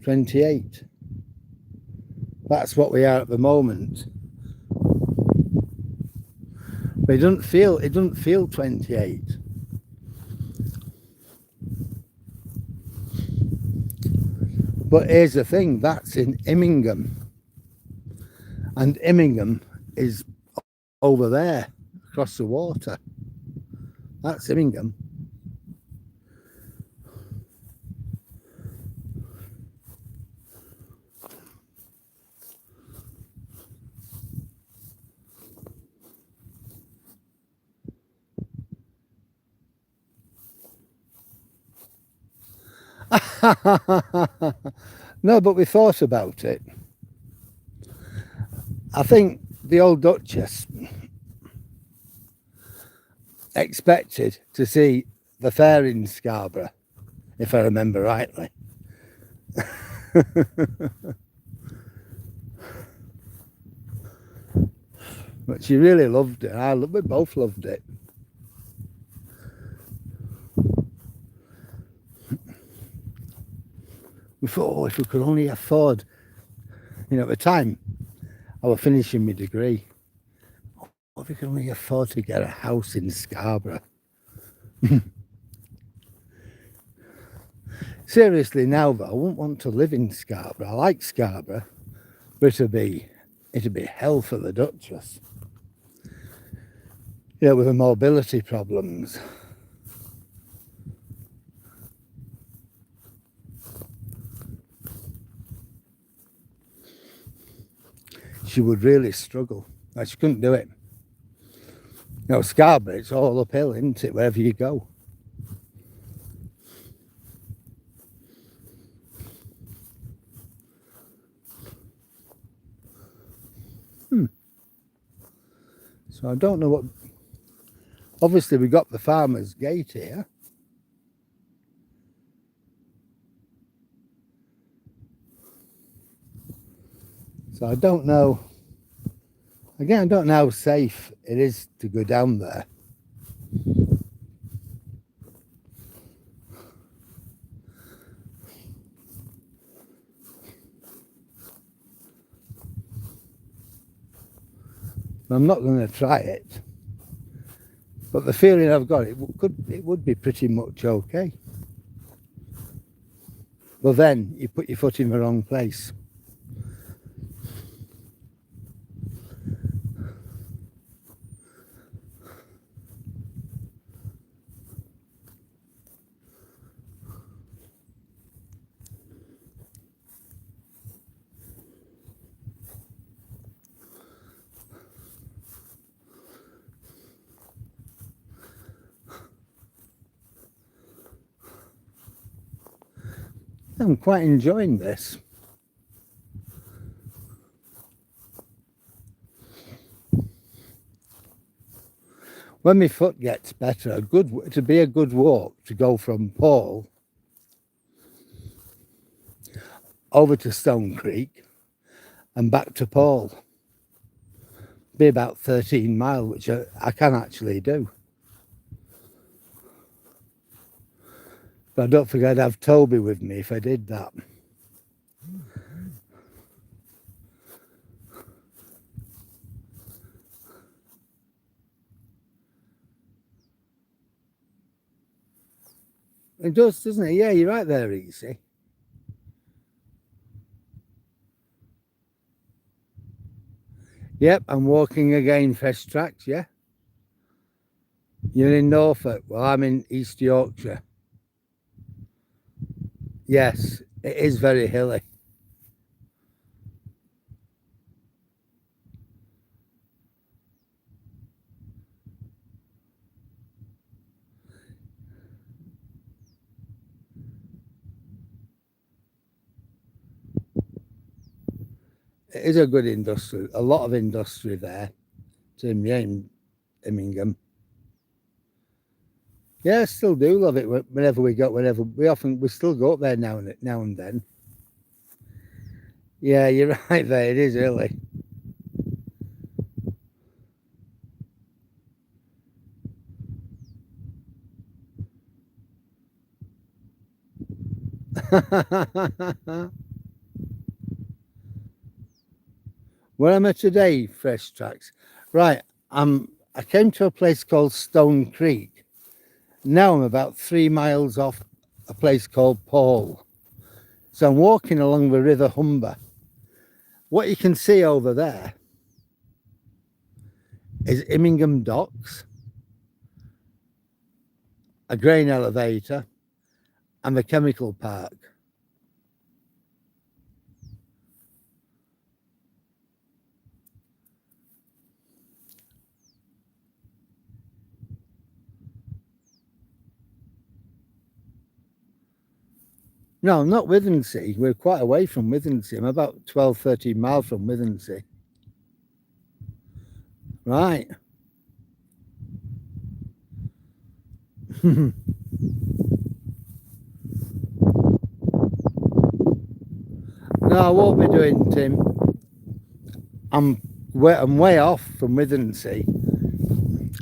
$28. That's what we are at the moment. But it doesn't feel 28. But here's the thing, that's in Immingham. And Immingham is over there, across the water. That's Immingham. No, but we thought about it. I think the old Duchess expected to see the fair in Scarborough, if I remember rightly. But she really loved it. We both loved it. We thought, oh, if we could only afford, you know, at the time I was finishing my degree, oh, if we could only afford to get a house in Scarborough. Seriously now though, I wouldn't want to live in Scarborough. I like Scarborough, but it'd be hell for the Duchess. You know, with the mobility problems. She would really struggle. Like, she couldn't do it. You know, Scarborough, it's all uphill, isn't it, wherever you go. So I don't know what... Obviously, we got the farmer's gate here. So I don't know. Again, I don't know how safe it is to go down there. I'm not going to try it. But the feeling I've got, it would be pretty much okay. But then you put your foot in the wrong place. I'm quite enjoying this. When my foot gets better, it'd be a good walk to go from Paul over to Stone Creek and back to Paul. Be about 13 miles, which I can actually do. But I don't think I'd have Toby with me if I did that. It does, doesn't it? Yeah, you're right there, Easy. Yep, I'm walking again, fresh tracks, yeah. You're in Norfolk. Well, I'm in East Yorkshire. Yes, it is very hilly. It is a good industry, a lot of industry there. It's in Immingham. Yeah, I still do love it whenever we still go up there now and then. Yeah, you're right there, it is early. Where am I today, Fresh Tracks? Right, I came to a place called Stone Creek. Now I'm about 3 miles off a place called Paul. So I'm walking along the River Humber. What you can see over there is Immingham Docks, a grain elevator, and the chemical park. No, not Withensea. We're quite away from Withensea. I'm about 12, 13 miles from Withensea. Right. No, I won't be doing, Tim. I'm way off from Withensea.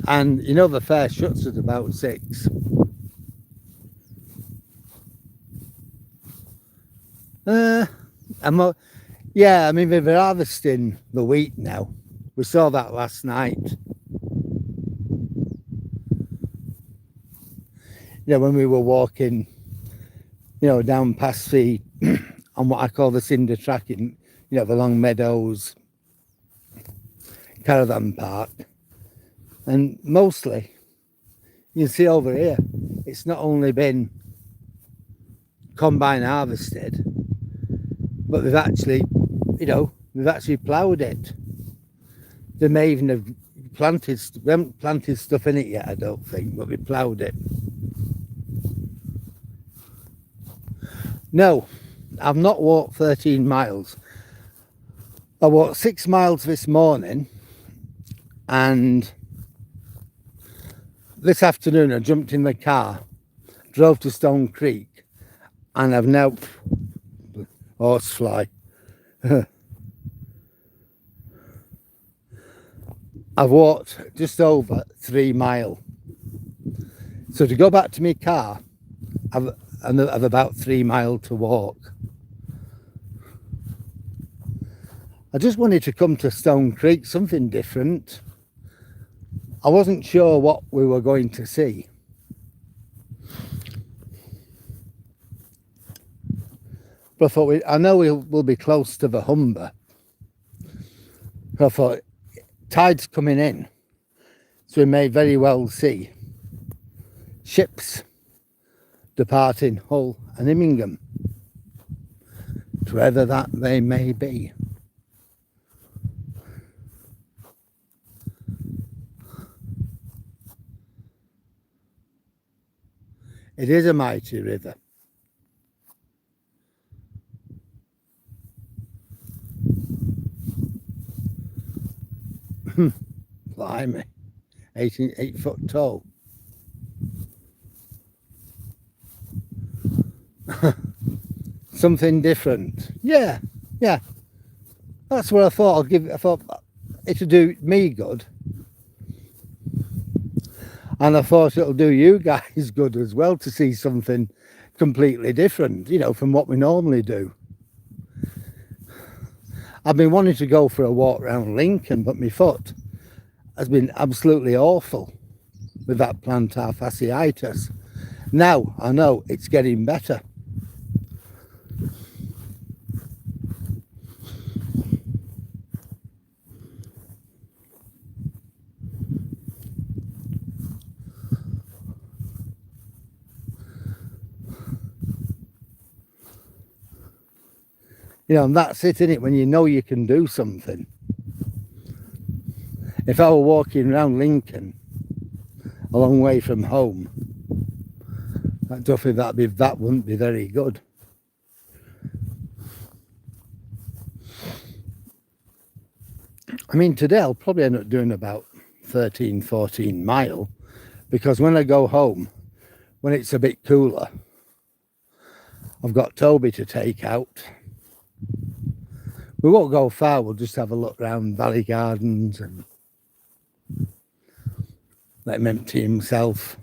And you know the fair shuts at about 6. Yeah, I mean, they're harvesting the wheat now. We saw that last night. When we were walking, down past the, on what I call the cinder track in, the Long Meadows caravan park. And mostly, you can see over here, it's not only been combine harvested, but they've actually ploughed it. They may even have planted, we haven't planted stuff in it yet, I don't think, but we ploughed it. No, I've not walked 13 miles. I walked 6 miles this morning, and this afternoon I jumped in the car, drove to Stone Creek, and I've now, horsefly, I've walked just over 3 miles. So to go back to my car, I've about 3 miles to walk. I just wanted to come to Stone Creek, something different. I wasn't sure what we were going to see. But I thought, I know we'll be close to the Humber. So I thought, tide's coming in, so we may very well see ships departing Hull and Immingham, wherever that they may be. It is a mighty river. Blimey, 8 foot tall. Something different. Yeah. That's what I thought. I thought it'll do me good. And I thought it'll do you guys good as well to see something completely different, you know, from what we normally do. I've been wanting to go for a walk around Lincoln, but my foot has been absolutely awful with that plantar fasciitis. Now I know it's getting better. You know, and that's it, isn't it? When you know you can do something. If I were walking around Lincoln, a long way from home, I don't think that wouldn't be very good. I mean, today I'll probably end up doing about 13, 14 mile, because when I go home, when it's a bit cooler, I've got Toby to take out. We won't go far, we'll just have a look around Valley Gardens and let him empty himself.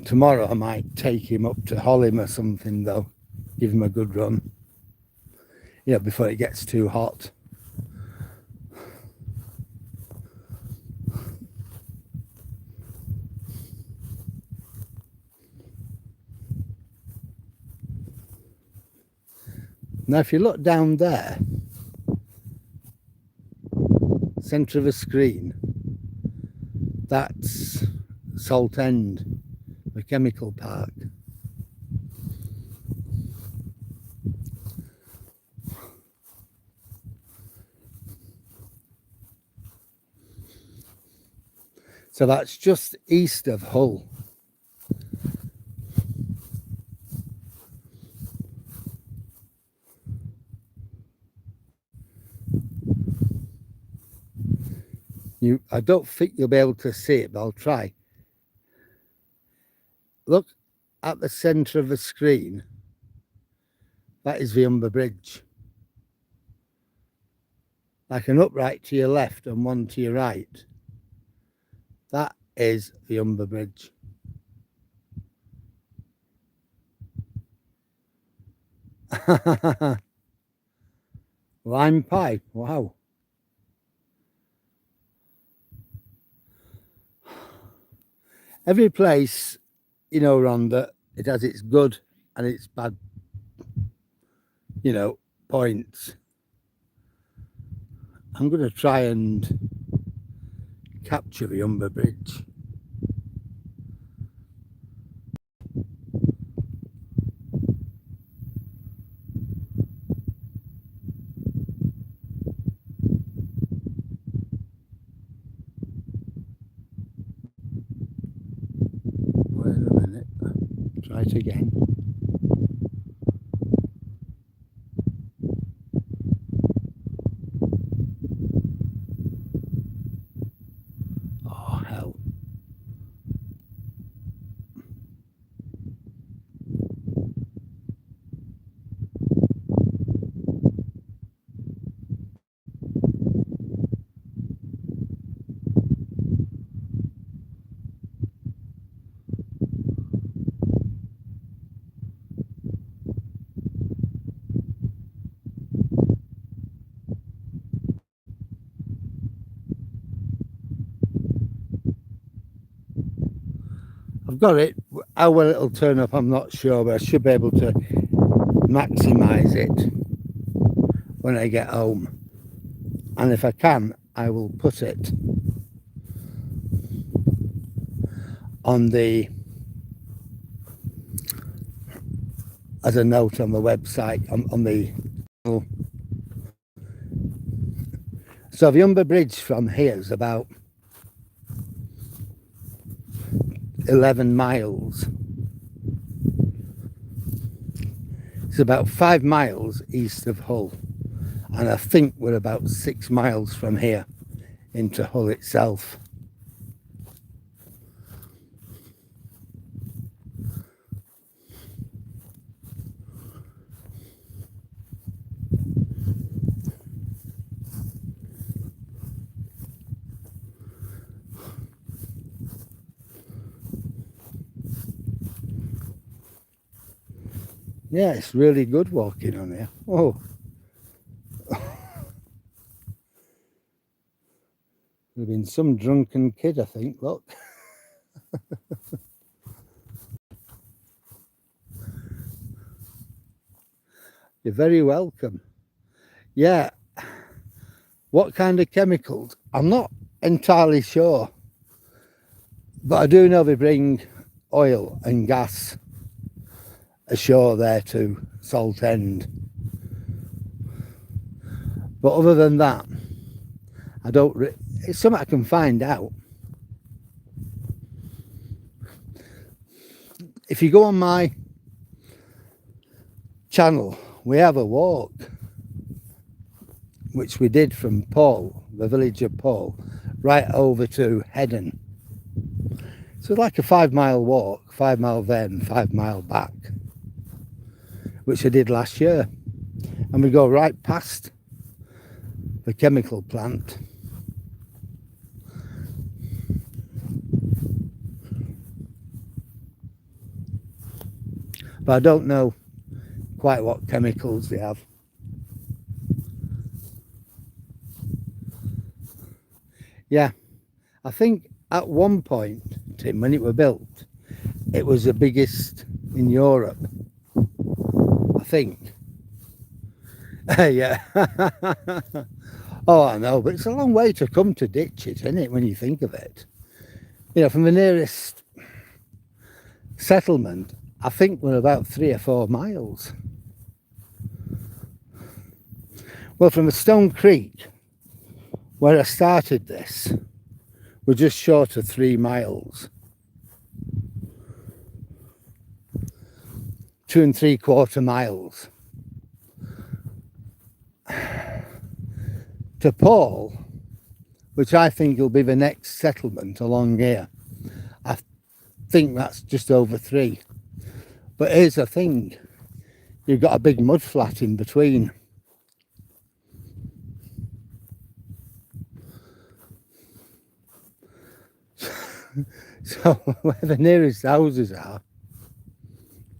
Tomorrow I might take him up to Hollim or something though, give him a good run, you know, before it gets too hot. Now if you look down there, centre of the screen, that's Salt End, the chemical park. So that's just east of Hull. I don't think you'll be able to see it, but I'll try. Look at the centre of the screen. That is the Humber Bridge. Like an upright to your left and one to your right. That is the Humber Bridge. Lime pie, wow. Every place, you know, Rhonda, it has its good and its bad, you know, points. I'm going to try and capture the Humber Bridge. Wait a minute, try it again. Oh, hell. I've got it. How well it'll turn up, I'm not sure, but I should be able to maximise it when I get home. And if I can, I will put it on the, as a note on the website, on the. So the Humber Bridge from here is about 11 miles. It's about 5 miles east of Hull, and I think we're about 6 miles from here into Hull itself. Yeah, it's really good walking on here. Oh, there's been some drunken kid, I think. Look. You're very welcome. Yeah. What kind of chemicals? I'm not entirely sure, but I do know they bring oil and gas ashore there to Saltend. But other than that, I don't. It's something I can find out. If you go on my channel, we have a walk, which we did from Paul, the village of Paul, right over to Heddon. So like a 5 mile walk, 5 mile then, 5 mile back, which I did last year. And we go right past the chemical plant. But I don't know quite what chemicals they have. Yeah, I think at one point, Tim, when it was built, it was the biggest in Europe, I think. Yeah. Oh, I know, but it's a long way to come to ditch it, isn't it, when you think of it? You know, from the nearest settlement, I think we're about 3 or 4 miles. Well, from the Stone Creek, where I started this, we're just short of 3 miles. 2 3/4 miles. To Paul, which I think will be the next settlement along here. I think that's just over 3. But here's the thing, you've got a big mud flat in between. So where the nearest houses are,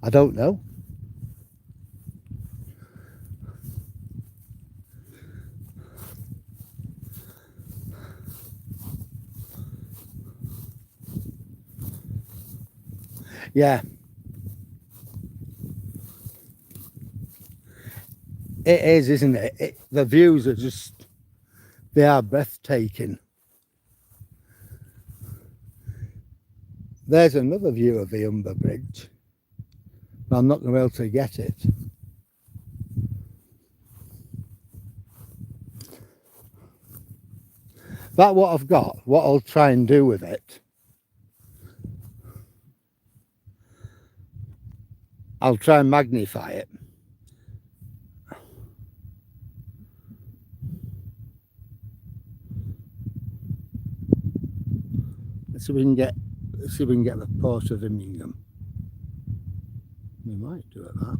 I don't know. Yeah. It is, isn't it? The views are just, they are breathtaking. There's another view of the Humber Bridge, but I'm not going to be able to get it. That's what I've got. What I'll try and do with it, I'll try and magnify it. Let's see if we can get the Port of Immingham. We might do it that.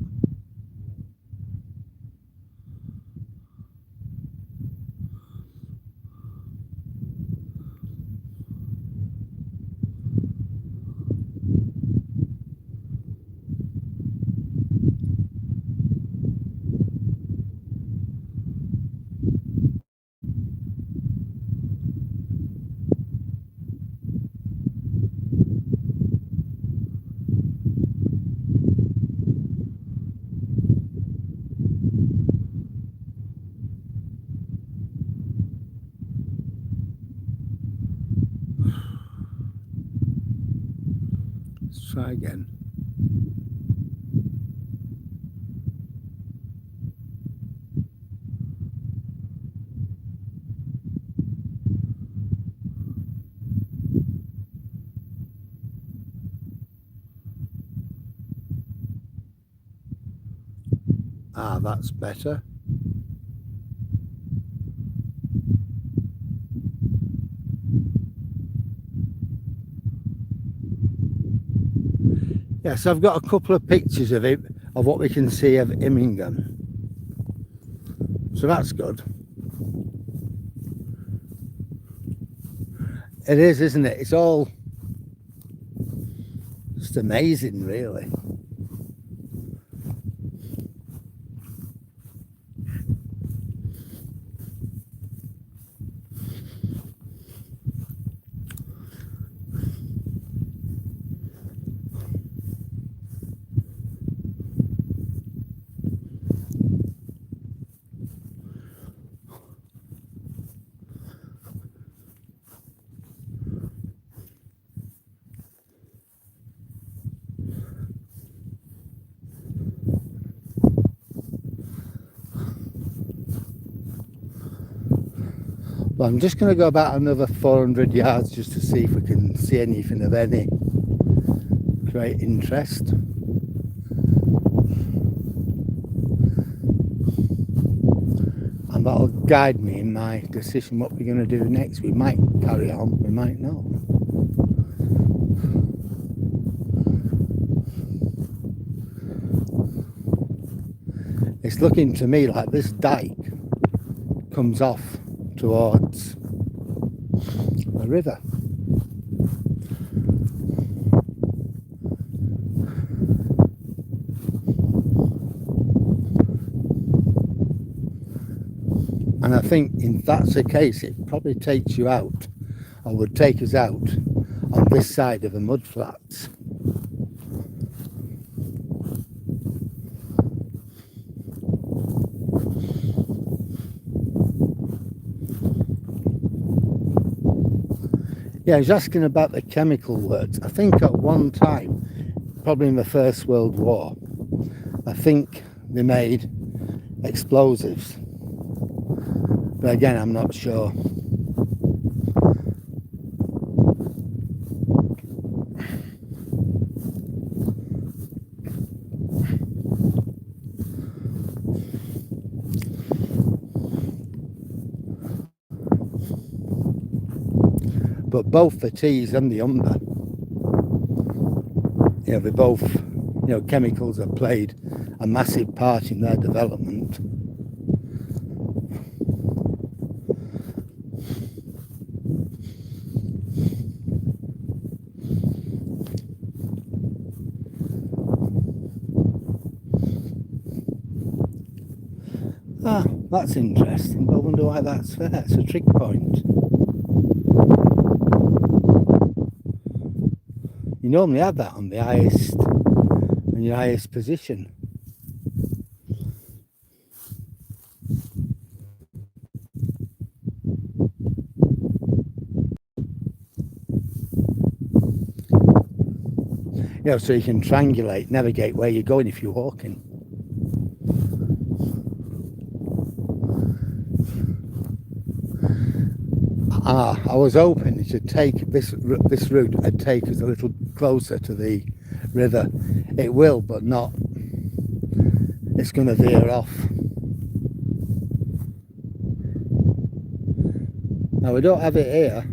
Let's try again. Ah, that's better. Yes, I've got a couple of pictures of it, of what we can see of Immingham. So that's good. It is, isn't it? It's all just amazing, really. Well, I'm just going to go about another 400 yards just to see if we can see anything of any great interest. And that'll guide me in my decision what we're going to do next. We might carry on, we might not. It's looking to me like this dike comes off towards the river. And I think if that's the case, it probably takes you out, or would take us out on this side of the mudflats. Yeah, I was asking about the chemical works. I think at one time, probably in the First World War, I think they made explosives. But again, I'm not sure. But both the Tees and the Humber, you know, they both, you know, chemicals have played a massive part in their development. Ah, that's interesting, but I wonder why that's there. It's a trig point. You normally have that on the highest, in your highest position. You know, so you can triangulate, navigate where you're going if you're walking. Ah, I was hoping it should take this route would take us a little closer to the river. It will, but not. It's going to veer off. Now we don't have it here.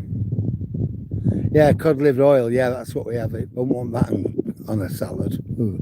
Yeah, cod liver oil. Yeah, that's what we have. It. Don't want that on a salad. Ooh.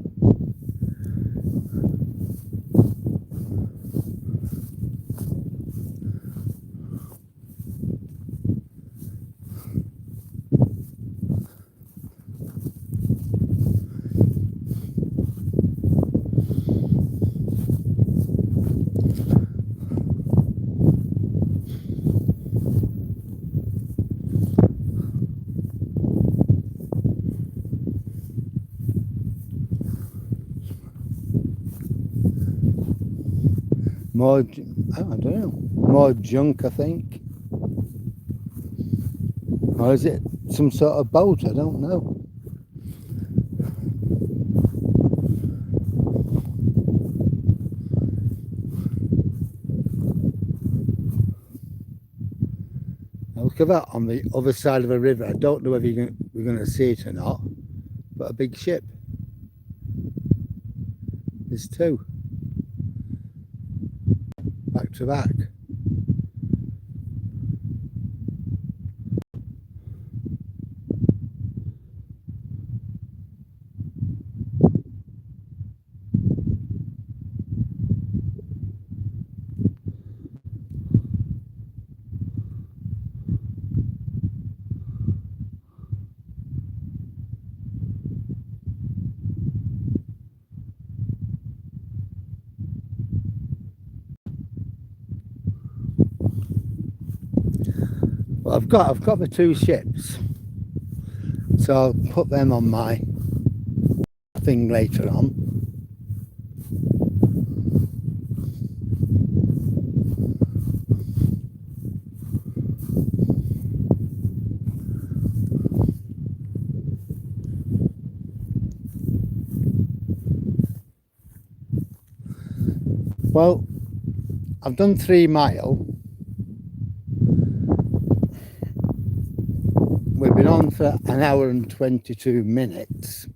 More, I don't know, more junk, I think. Or is it some sort of boat? I don't know. Now look at that on the other side of the river. I don't know whether we're going to see it or not, but a big ship. There's two. back to back. Well, I've got the two ships, so I'll put them on my thing later on. Well, I've done 3 mile. We've been on for an hour and 22 minutes.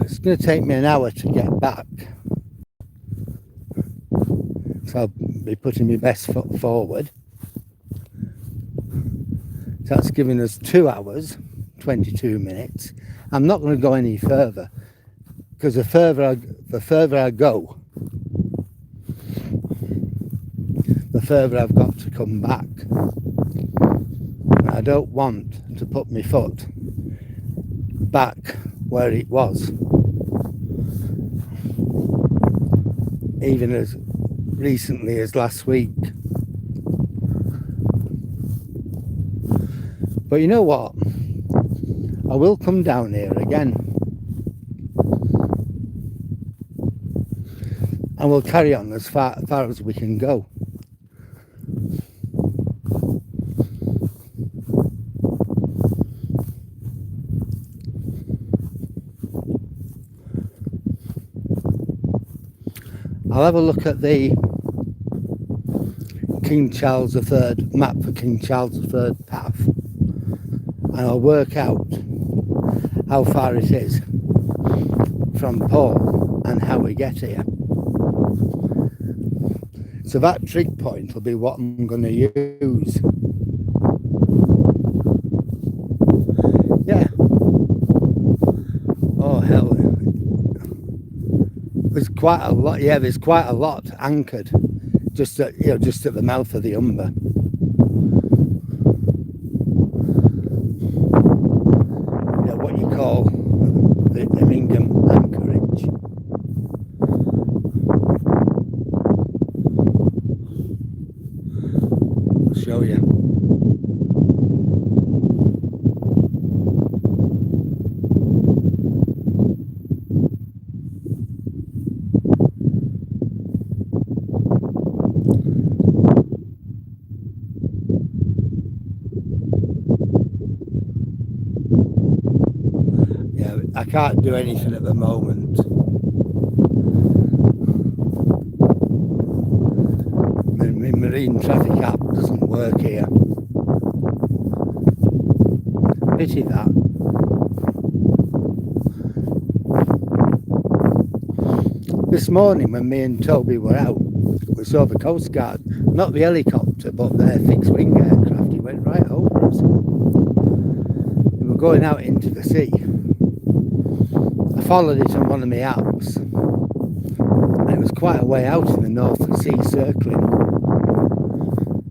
It's going to take me an hour to get back. So I'll be putting my best foot forward. So that's giving us 2 hours, 22 minutes. I'm not going to go any further, because the further I go, the further I've got to come back. I don't want to put my foot back where it was, even as recently as last week. But you know what? I will come down here again, and we'll carry on as far as we can go. I'll have a look at the King Charles III map for King Charles III path, and I'll work out how far it is from Paul and how we get here. So that trig point will be what I'm going to use. Yeah. Oh hell. There's quite a lot. Yeah, there's quite a lot anchored just at the mouth of the Humber. Yeah, what you call the Mingham anchorage. I'll show you. I can't do anything at the moment. My marine traffic app doesn't work here. Pity that. This morning when me and Toby were out, we saw the Coast Guard, not the helicopter but their fixed wing aircraft. He went right over us. We were going out into the sea. I followed it on one of my apps, and it was quite a way out in the North Sea circling,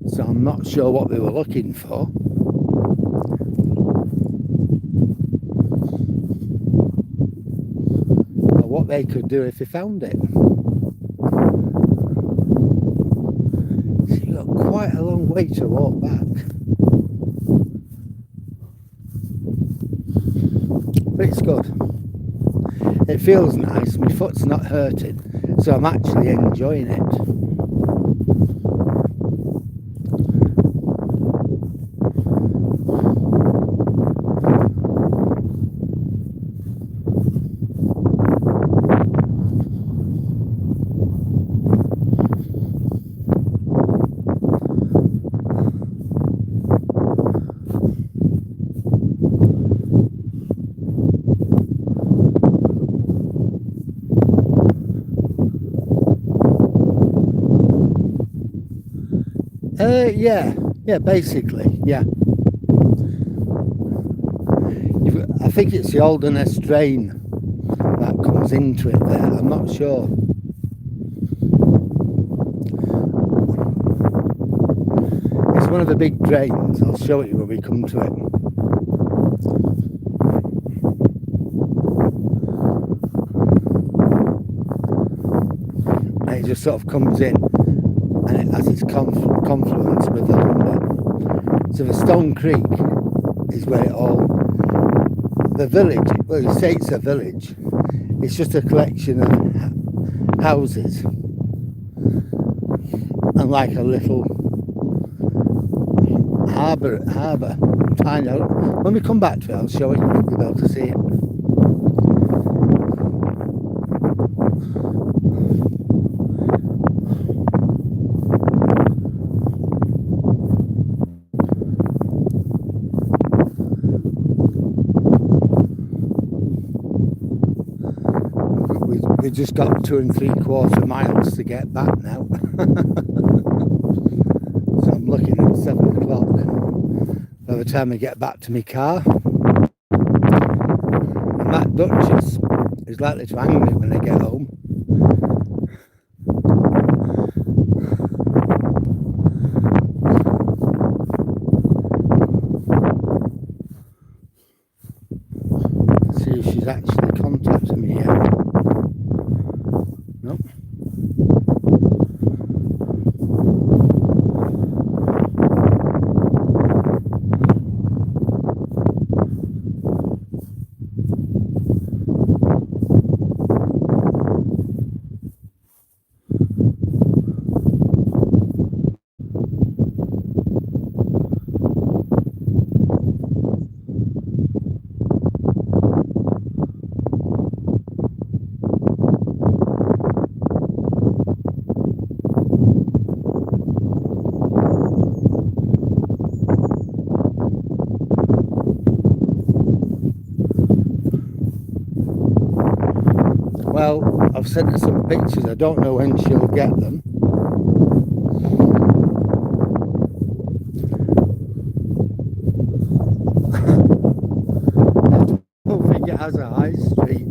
so I'm not sure what they were looking for. Or what they could do if they found it. So you've got quite a long way to walk back. But it's good. It feels nice, my foot's not hurting, so I'm actually enjoying it. Yeah, basically, yeah. I think it's the Alderness drain that comes into it there. I'm not sure. It's one of the big drains. I'll show it you when we come to it. And it just sort of comes in, and it has its confluence with the Humber. So the Stone Creek is where it all, the village, well, you say it's a village, it's just a collection of houses and like a little harbour, tiny. When we come back to it, I'll show it, you'll be able to see it. We just got 2 3/4 miles to get back now. So I'm looking at 7 o'clock by the time I get back to my car. And that Duchess is likely to hang me when I get home. See if she's actually contacted me yet. Nope. Well, I've sent her some pictures. I don't know when she'll get them. I don't think it has a high street.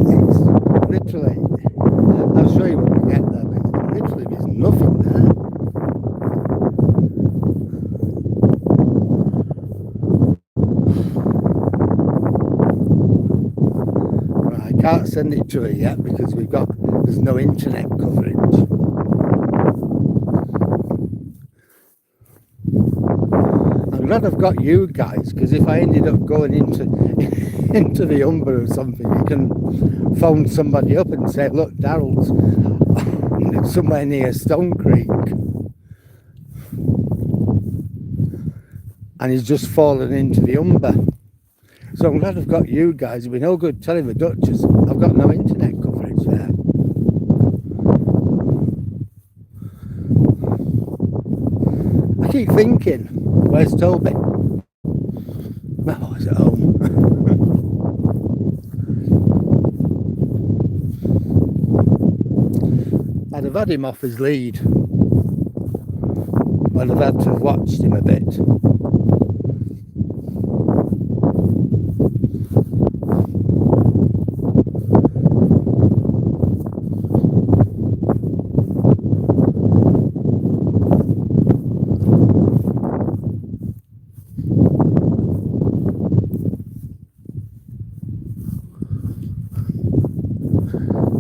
It's literally, I'll show you when we get there, but literally there's nothing there. Can't send it to her yet because there's no internet coverage. I'm glad I've got you guys, because if I ended up going into into the Humber or something, you can phone somebody up and say, look, Daryl's somewhere near Stone Creek and he's just fallen into the Humber. So I'm glad I've got you guys. It'd be no good telling the Duchess I've got no internet coverage there. I keep thinking, where's Toby? Oh, he's at home. I'd have had him off his lead. I'd have had to have watched him a bit.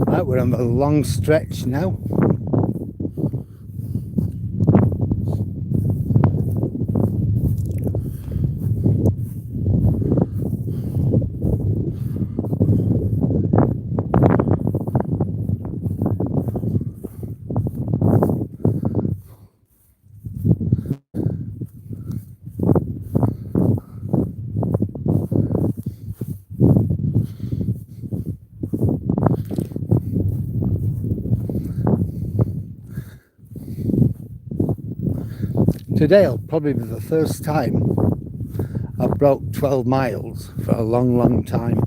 Right, we're on the long stretch now. Today will probably be the first time I've broke 12 miles for a long, long time.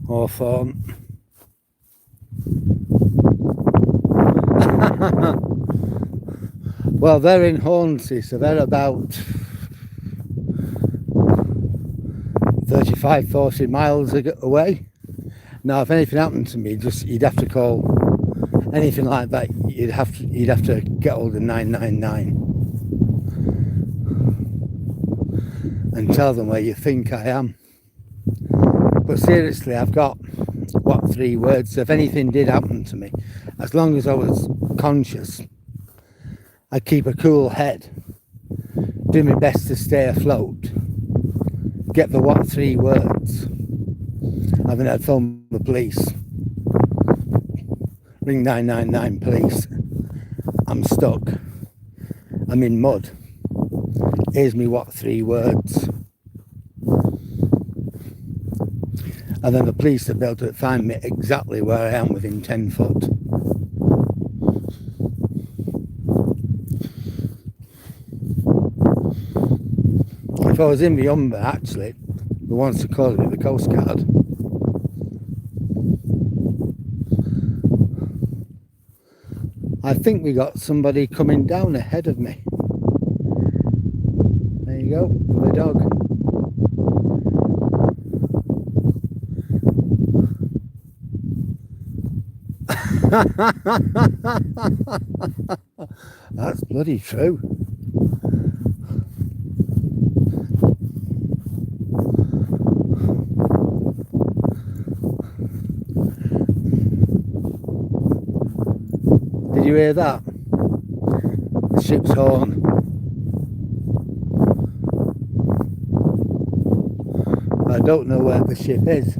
Hawthorne. Well, they're in Hornsey, so they're about 35, 40 miles away. Now, if anything happened to me, you'd have to call anything like that. You'd have to get hold of 999 and tell them where you think I am. But seriously, I've got 3 words. So if anything did happen to me, as long as I was conscious, I'd keep a cool head, do my best to stay afloat, get the 3 words, and then I'd phone the police, ring 999 police. I'm stuck, I'm in mud, here's me 3 words. And then the police would be able to find me exactly where I am within 10 foot. If I was in the Humber, actually, who wants to call it the Coast Guard, I think we got somebody coming down ahead of me. There you go, the dog. That's bloody true. Did you hear that? The ship's horn. I don't know where the ship is.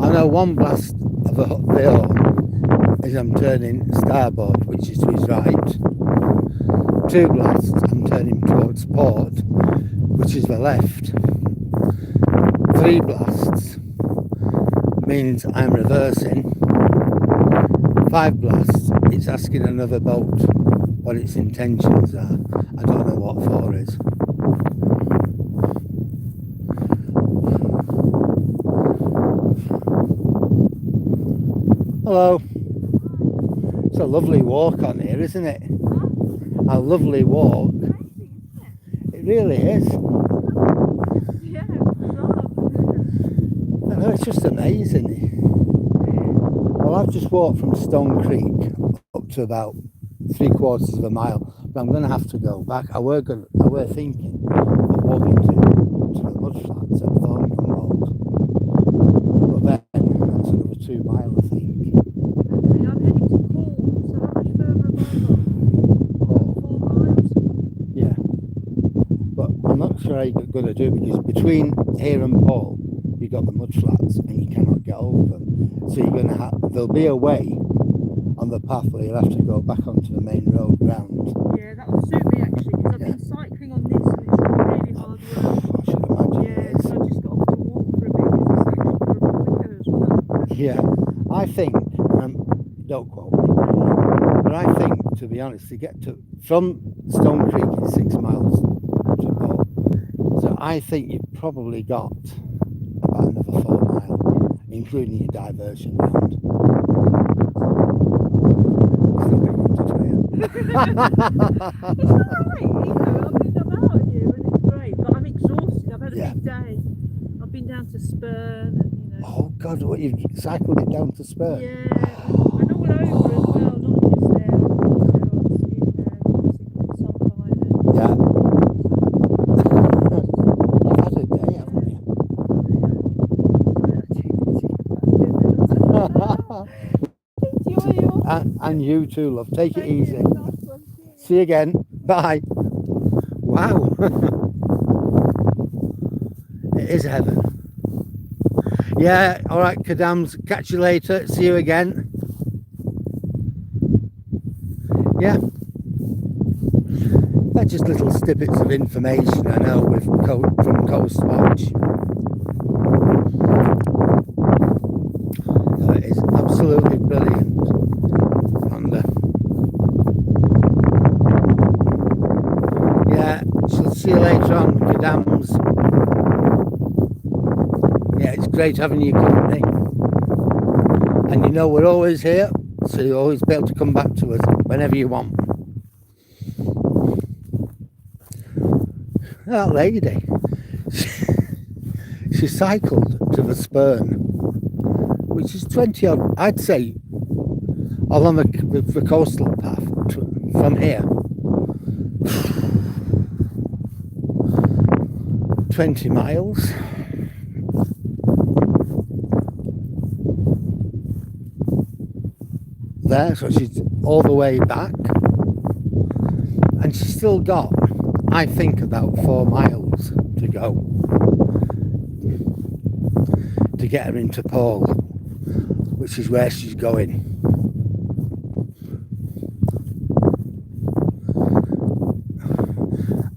I know one blast of the horn is I'm turning starboard, which is to his right. 2 blasts, I'm turning towards port, which is the left. 3 blasts means I'm reversing. 5 blasts, it's asking another boat what its intentions are. I don't know what 4 is. Hello. It's a lovely walk on here, isn't it? A lovely walk. It really is. Yeah, I know, it's just amazing. Well, I've just walked from Stone Creek up to about 3/4 of a mile, but I'm going to have to go back. I were thinking of walking to the mudflats at Thornton, but then that's another 2 miles, I think. okay, I'm heading to Paul, so how much further am I gone? 4 miles? Yeah, but I'm not sure how you're going to do it, because between here and Paul, you've got the mudflats and you cannot get over them. So you're going to there'll be a way on the path where you'll have to go back onto the main road round. Yeah, that would suit me actually, because I've been cycling on this and it's really hard work. I should imagine Yeah, it is. so I just got off to walk for a bit because it's actually quicker as well. Yeah, I think, don't quote me, but I think, to be honest, to get from Stone Creek is 6 miles to go. So I think you've probably got about another 4 miles, including your diversion round. It's alright, you know, I'm out here and it's great, but I'm exhausted. I've had a big day. I've been down to Spurn and, you know. Oh God, what, you've cycled it down to Spur? Yeah, and all over as well, not just there. Yeah. You've had a day, haven't you? And you too, love. Take it easy. See you again. Bye. Wow. It is heaven. Yeah, all right, Kadams. Catch you later. See you again. Yeah. They're just little snippets of information I know from Coast Watch. So it is absolutely brilliant. Rhonda. great having your company. And you know we're always here, so you'll always be able to come back to us whenever you want. That lady, she cycled to the Spurn, which is 20 odd, I'd say, along the coastal path from here. 20 miles. There, so she's all the way back, and she's still got, I think, about 4 miles to go to get her into Paul, which is where she's going.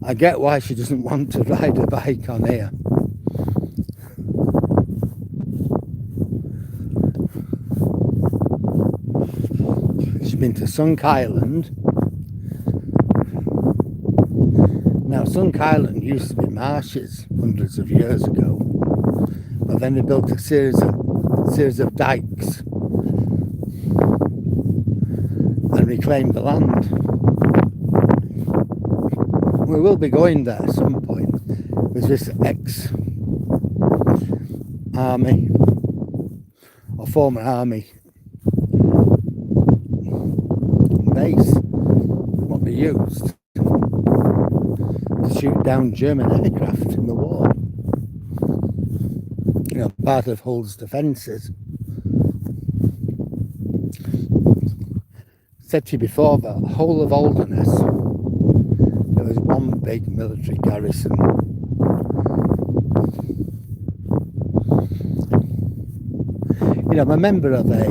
I get why she doesn't want to ride a bike on here. She's been to Sunk Island. Now, Sunk Island used to be marshes hundreds of years ago, but then they built a series of dikes and reclaimed the land. We will be going there at some point with this ex-army or former army base, what they used to shoot down German aircraft in the war. You know, part of Hull's defences. Said to you before, the whole of Holderness, there was one big military garrison. You know, I'm a member of a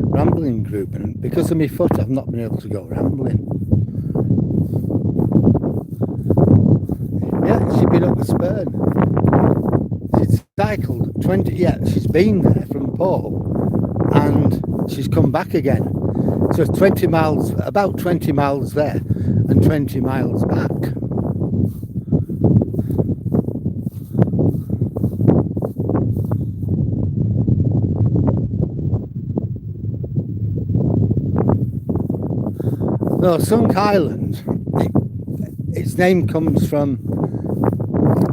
rambling group, and because of my foot I've not been able to go rambling. Yeah, she's been up the Spurn. She's cycled 20, yeah, she's been there from Paul and she's come back again. So it's 20 miles, about 20 miles there and 20 miles back. No, Sunk Island, its name comes from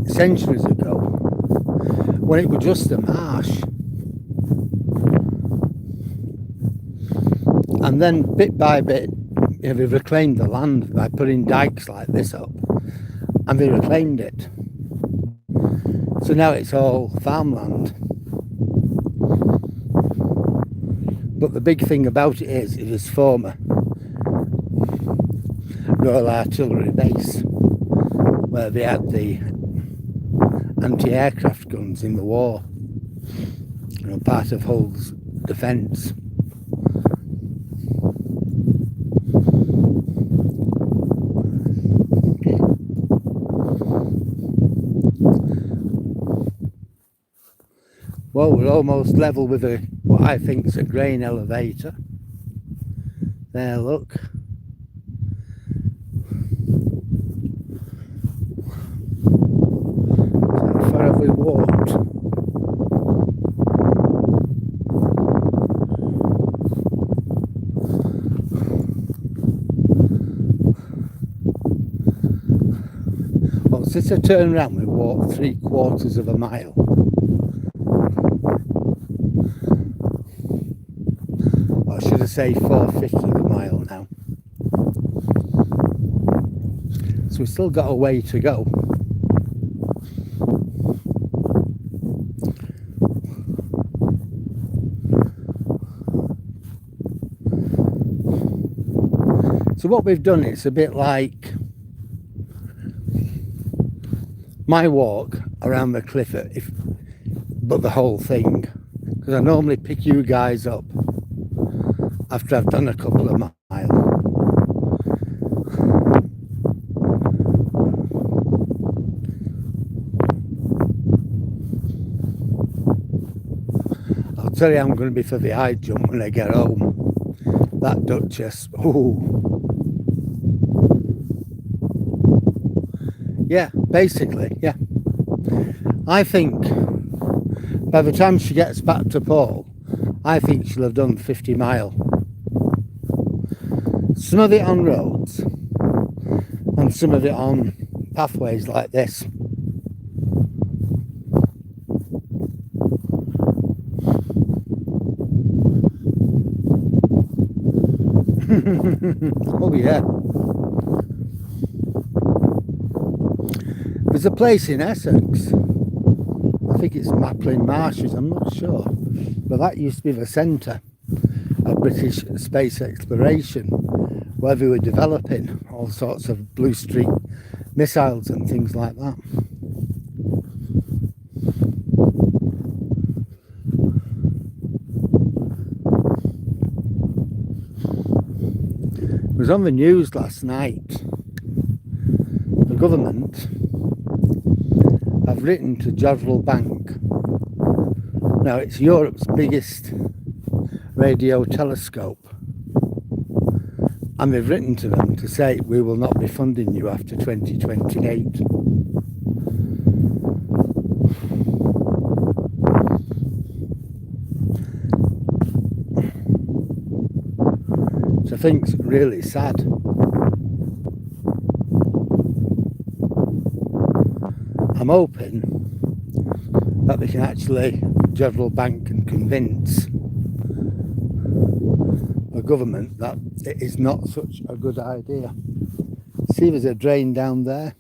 centuries ago when it was just a marsh. And then bit by bit, you know, they reclaimed the land by putting dikes like this up, and they reclaimed it. So now it's all farmland. But the big thing about it is, it is former Royal Artillery base, where they had the anti-aircraft guns in the war, you know, part of Hull's defence. Well, we're almost level with what I think is a grain elevator. There, look. How far have we walked? Well, since I turned around, we walked 3/4 of a mile. Or should I say 4/5 of a mile now. So we've still got a way to go. So what we've done, it's a bit like my walk around the cliff, but the whole thing, because I normally pick you guys up after I've done a couple of miles. I'll tell you, I'm going to be for the high jump when I get home. That Duchess, ooh. Yeah, basically, yeah. I think by the time she gets back to Paul, I think she'll have done 50 mile. Some of it on roads and some of it on pathways like this. Oh yeah. There's a place in Essex, I think it's Maplin Marshes, I'm not sure, but that used to be the centre of British space exploration, where they were developing all sorts of Blue Streak missiles and things like that. It was on the news last night. The government have written to Jodrell Bank. Now it's Europe's biggest radio telescope, and they've written to them to say we will not be funding you after 2028. So I think it's really sad. I'm hoping that they can actually, Jodrell Bank can convince the government that it is not such a good idea. See, there's a drain down there.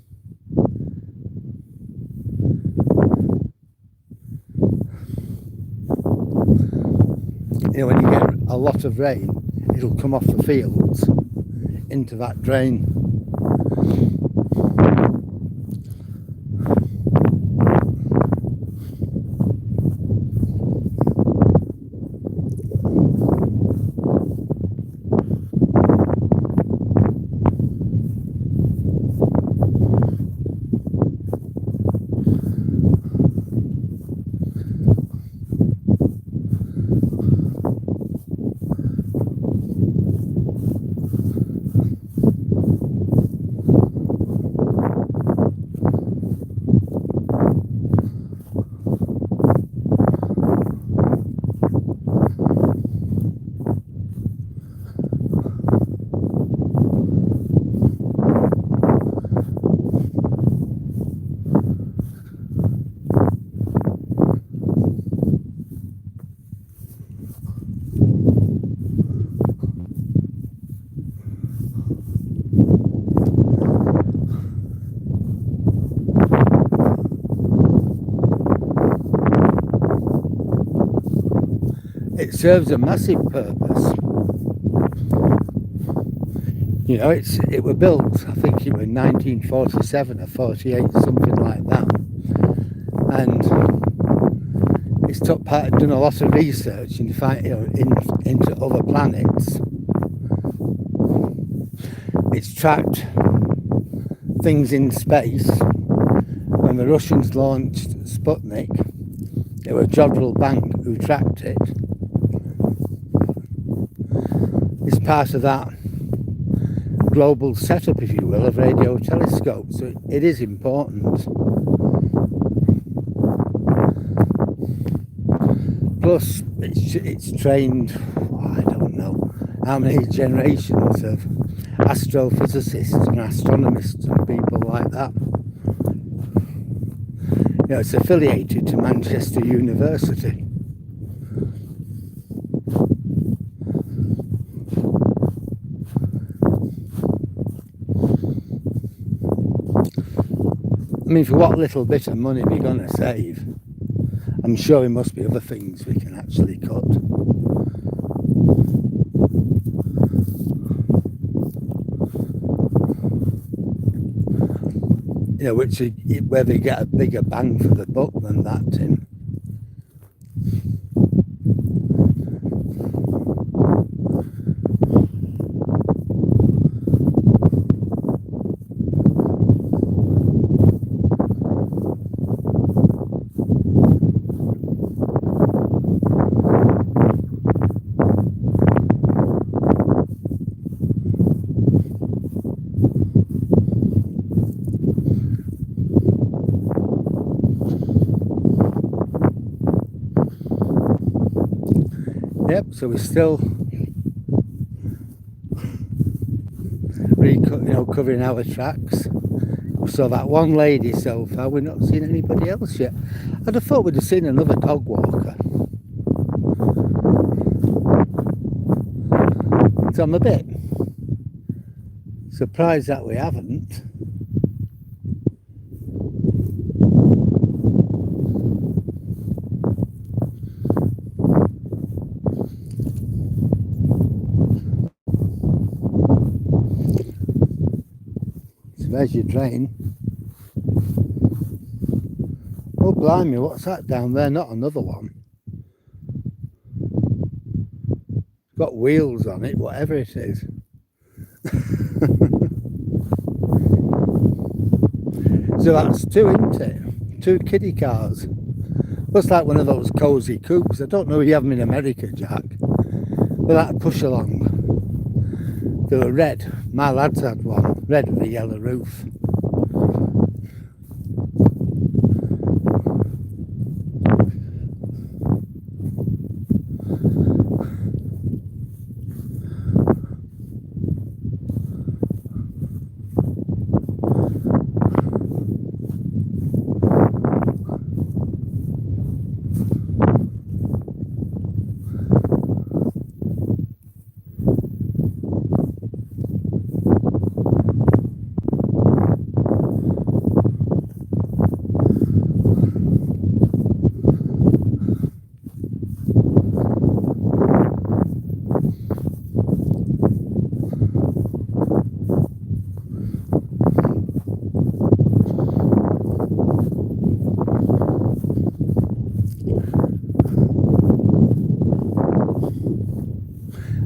You know, when you get a lot of rain, it'll come off the fields into that drain. It serves a massive purpose. You know, it was built, I think it was 1947 or 48, something like that. And it's took part, done a lot of research into other planets. It's tracked things in space. When the Russians launched Sputnik, it was Jodrell Bank who tracked it. It's part of that global setup, if you will, of radio telescopes. So it is important. Plus, it's trained, I don't know how many generations of astrophysicists and astronomists and people like that. You know, it's affiliated to Manchester University. I mean, for what little bit of money we're going to save, I'm sure there must be other things we can actually cut. You know, where they get a bigger bang for the buck than that, Tim. So we're still covering our tracks. So that one lady so far, we're not seeing anybody else yet. I'd have thought we'd have seen another dog walker. So I'm a bit surprised that we haven't. So there's your drain. Oh blimey, what's that down there? Not another one. Got wheels on it, whatever it is. So that's two, isn't it? Two kiddie cars. Looks like one of those cosy coupes. I don't know if you have them in America, Jack. But that push along. They were red. My lads had one. Red with a yellow roof.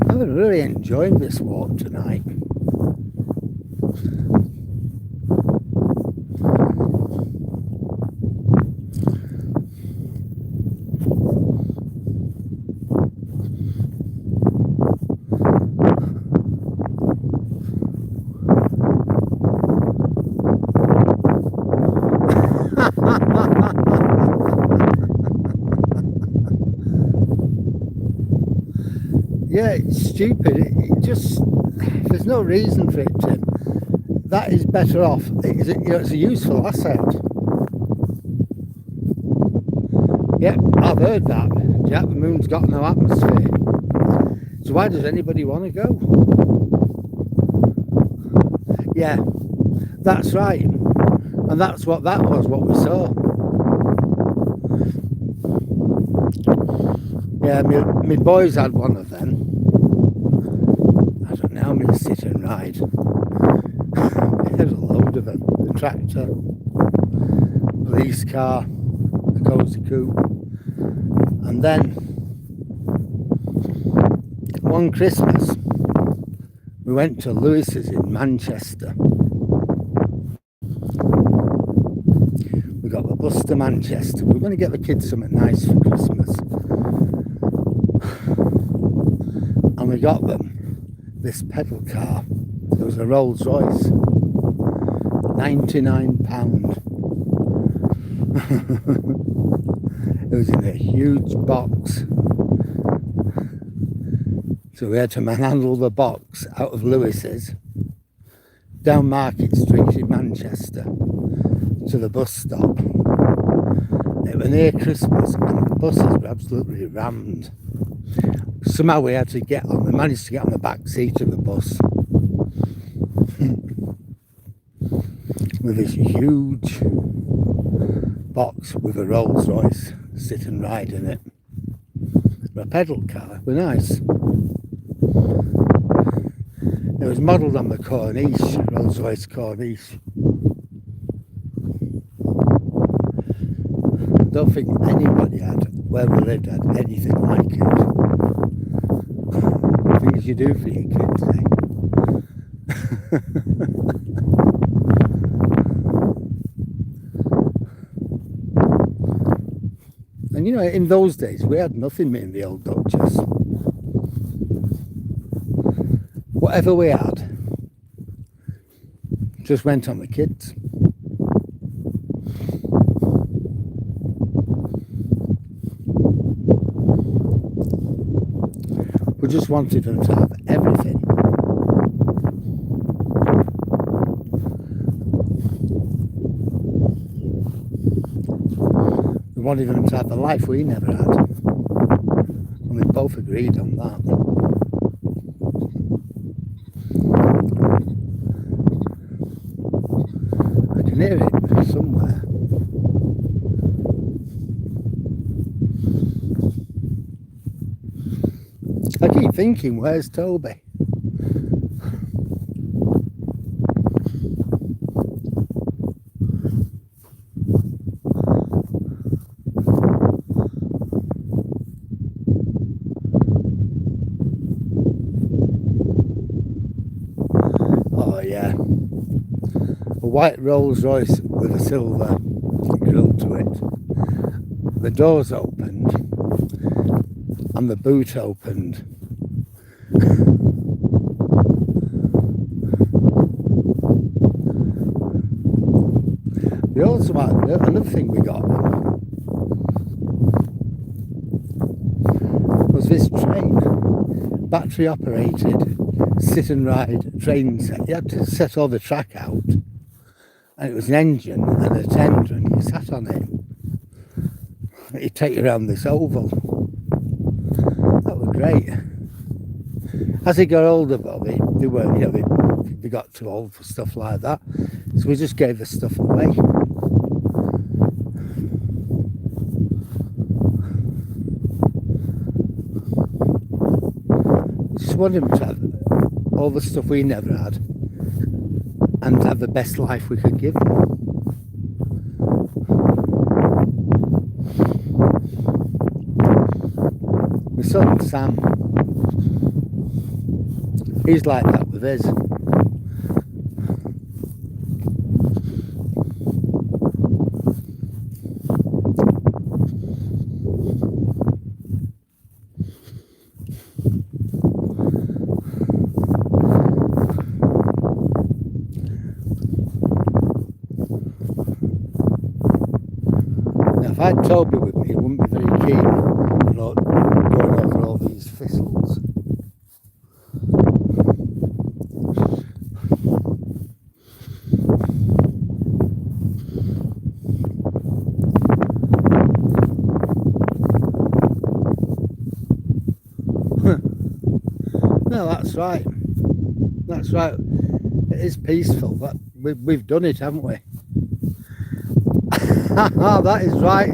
I'm really enjoying this walk tonight. Yeah, it's stupid. It just, there's no reason for it, Tim. That is better off. It's a useful asset. Yep, I've heard that. Jack, the moon's got no atmosphere. So why does anybody want to go? Yeah, that's right. And that's what that was, what we saw. Yeah, my boys had one of them. I don't know how many sit and ride. There's a load of them. The tractor, police car, the cozy coupe. And then, one Christmas, we went to Lewis's in Manchester. We got the bus to Manchester. We were going to get the kids something nice for Christmas. And we got them this pedal car. It was a Rolls Royce. £99. It was in a huge box. So we had to manhandle the box out of Lewis's down Market Street in Manchester to the bus stop. It was near Christmas and the buses were absolutely rammed. Somehow we had to we managed to get on the back seat of the bus with this huge box with a Rolls Royce sit and ride in it. A pedal car, were nice. It was modelled on the Corniche, Rolls Royce Corniche. I don't think anybody where we lived had anything like it. Things you do for your kids, eh? And you know, in those days we had nothing in the old Duchess. Whatever we had just went on the kids. We just wanted them to have everything. We wanted them to have the life we never had. And we both agreed on that. I can hear it somewhere. I keep thinking, where's Toby? Oh yeah, a white Rolls Royce with a silver grill to it. The doors opened and the boot opened. We also had another thing we got was this train, battery operated sit and ride train set. You had to set all the track out, and it was an engine and a tender, and you sat on it. It'd take you around this oval. That was great. As they got older, Bobby, they weren't, you know, they got too old for stuff like that, so we just gave the stuff away. Just wanted them to have all the stuff we never had and have the best life we could give them. My son Sam, he's like that with his. If I had Toby with me, he wouldn't be very keen on going over all these thistles. No, that's right. That's right. It is peaceful, but we've done it, haven't we? That is right.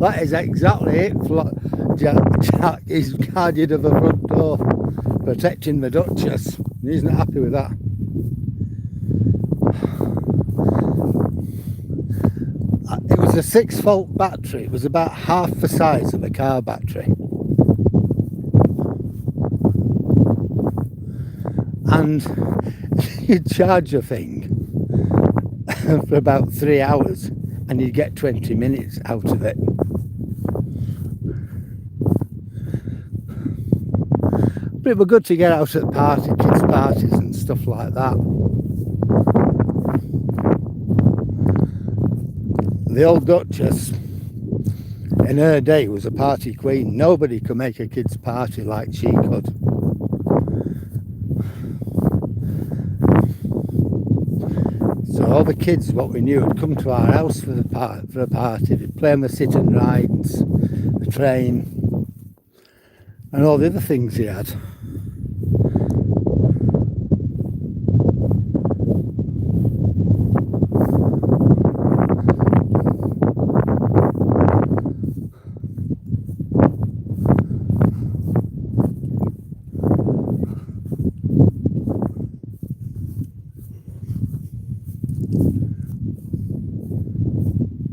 That is exactly it. Jack is guardian of the front door, protecting the Duchess. He's not happy with that. It was a 6-volt battery. It was about half the size of a car battery. And you'd charge a thing for about 3 hours and you'd get 20 minutes out of it. But it was good to get out at kids' parties and stuff like that. The old Duchess, in her day, was a party queen. Nobody could make a kid's party like she could. So all the kids, what we knew, would come to our house for a party. They'd play on the sit and rides, the train, and all the other things he had.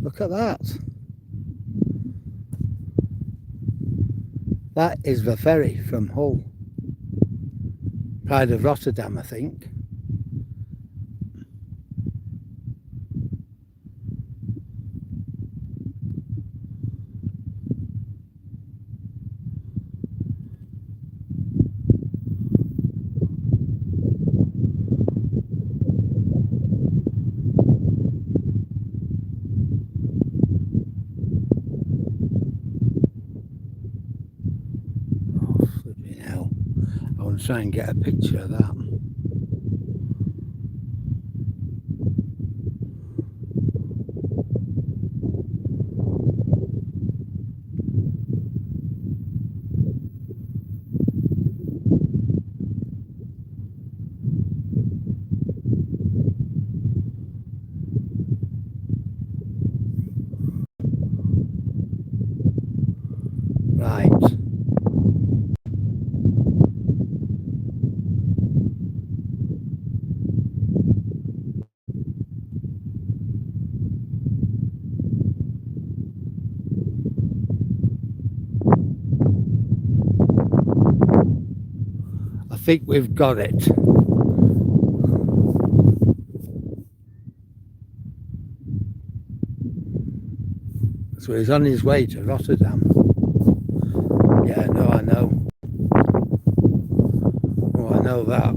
Look at that. That is the ferry from Hull. Pride of Rotterdam, I think. I'll try and get a picture of that. Right. I think we've got it. So he's on his way to Rotterdam. Yeah, no, I know. Oh, I know that.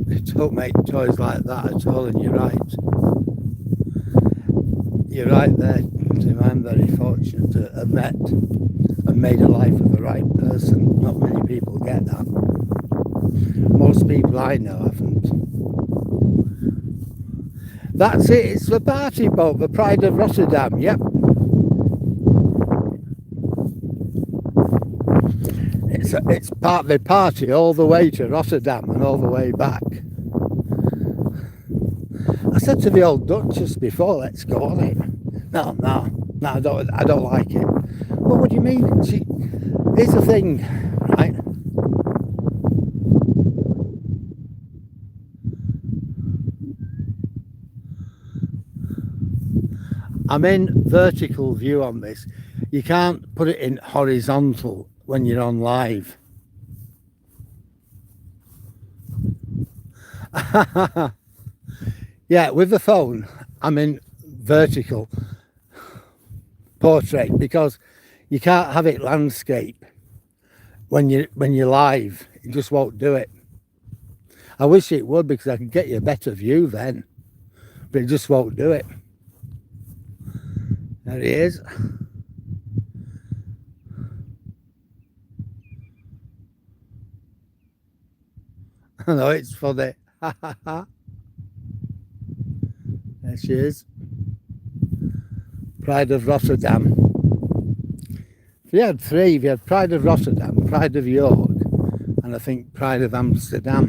They don't make toys like that at all, and you're right. You're right there, Tim. I'm very fortunate to have met and made a life of the right person. Not many people get that. Most people I know haven't. That's it, it's the party boat, the Pride of Rotterdam, yep. It's part of the party all the way to Rotterdam and all the way back. I said to the old Duchess before, let's go on it. No, I don't like it. Well, what do you mean? Here's the thing, right? I'm in vertical view on this. You can't put it in horizontal when you're on live. Yeah, with the phone, I'm in vertical portrait because you can't have it landscape when you're live. It just won't do it. I wish it would because I could get you a better view then, but it just won't do it. There he is. I know it's funny. There she is. Pride of Rotterdam. If you had three, if you had Pride of Rotterdam, Pride of York, and I think Pride of Amsterdam.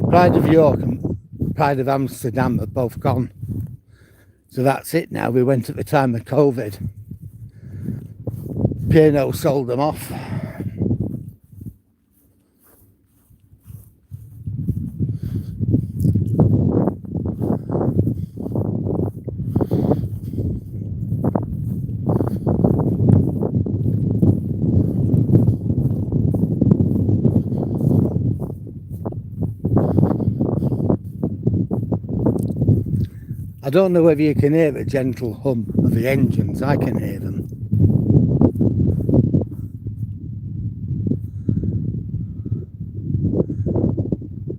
Pride of York and Pride of Amsterdam are both gone. So that's it now. We went at the time of COVID. P&O sold them off. I don't know whether you can hear the gentle hum of the engines. I can hear them.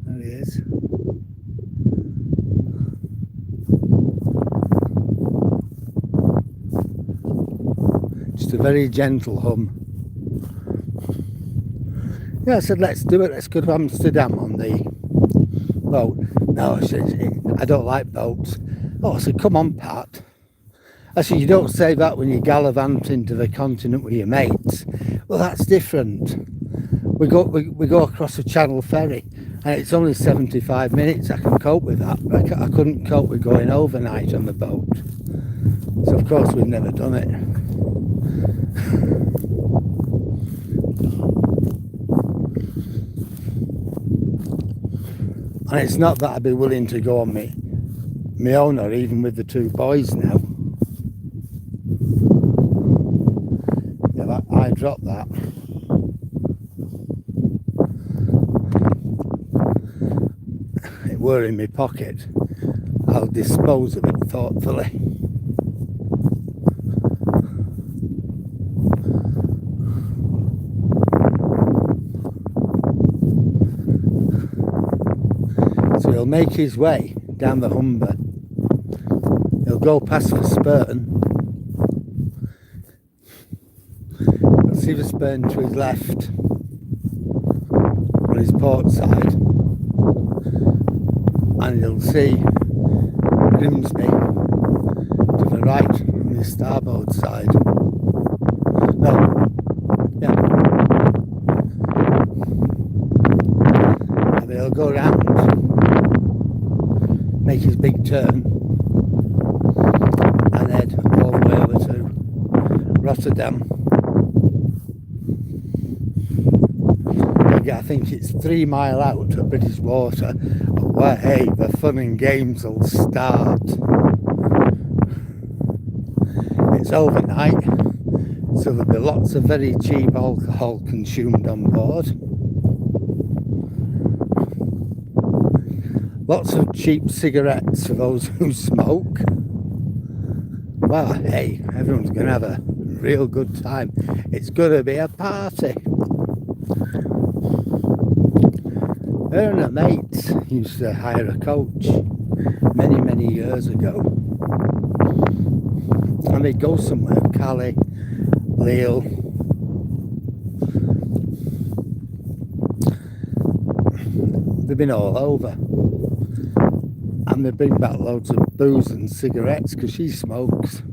There he is. Just a very gentle hum. Yeah, I said, let's do it. Let's go to Amsterdam on the boat. No, I said, I don't like boats. Oh, I said, come on, Pat. I said, you don't say that when you're gallivanting to the continent with your mates. Well, that's different. We go across the Channel ferry, and it's only 75 minutes. I can cope with that, but I couldn't cope with going overnight on the boat. So, of course, we've never done it. And it's not that I'd be willing to go on my own or even with the two boys now. Yeah, I dropped that. It were in my pocket. I'll dispose of it thoughtfully. So he'll make his way down the Humber. He'll go past the Spurn. You'll see see the Spurn to his left on his port side, and you'll see Grimsby to the right on his starboard side. No, yeah. And he'll go round, make his big turn, and head all the way over to Rotterdam. I think it's 3 miles out of British water, where hey, the fun and games will start. It's overnight, so there'll be lots of very cheap alcohol consumed on board. Lots of cheap cigarettes for those who smoke. Well, hey, everyone's going to have a real good time. It's going to be a party. Her and her mates used to hire a coach many years ago, and they'd go somewhere, Calais, Lille. They've been all over, and they bring back loads of booze and cigarettes because she smokes.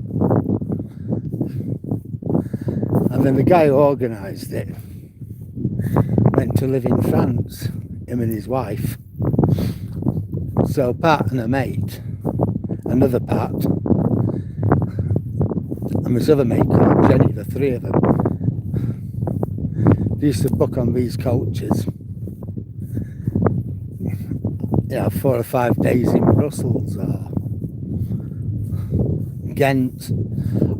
And then the guy who organised it went to live in France, him and his wife. So Pat and her mate, another Pat, and this other mate called Jenny, the three of them, they used to book on these coaches, 4 or 5 days in Brussels or Ghent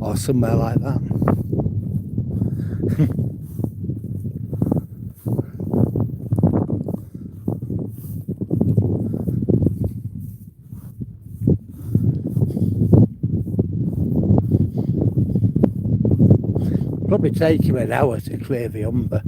or somewhere like that. Probably take him an hour to clear the Humber.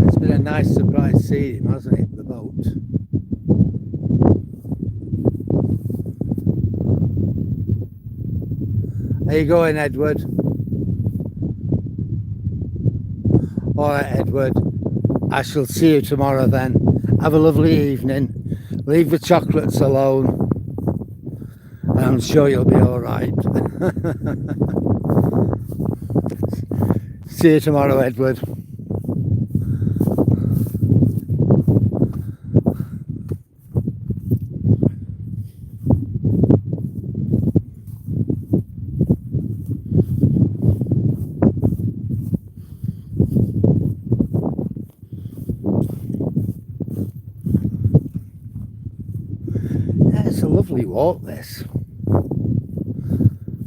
It's been a nice surprise seeing him, hasn't it, the boat? How you going, Edward? All right, Edward. I shall see you tomorrow then. Have a lovely evening. Leave the chocolates alone. And I'm sure you'll be all right. See you tomorrow, Edward. It's a lovely walk, this.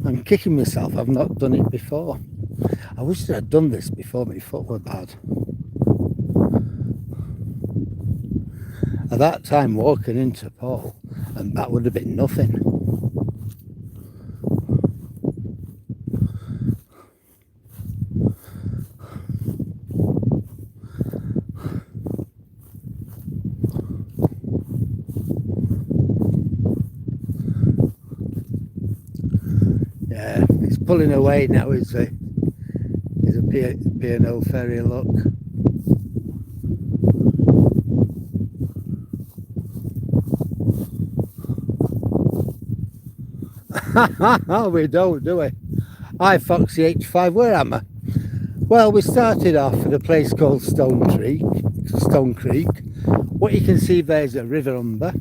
I'm kicking myself, I've not done it before. I wish that I'd done this before my foot were bad. At that time, walking into Paul, and that would have been nothing. Yeah, it's pulling away now, is a P&O ferry, look. We don't, do we? Hi, Foxy H5, where am I? Well, we started off at a place called Stone Creek. What you can see there is a River Humber.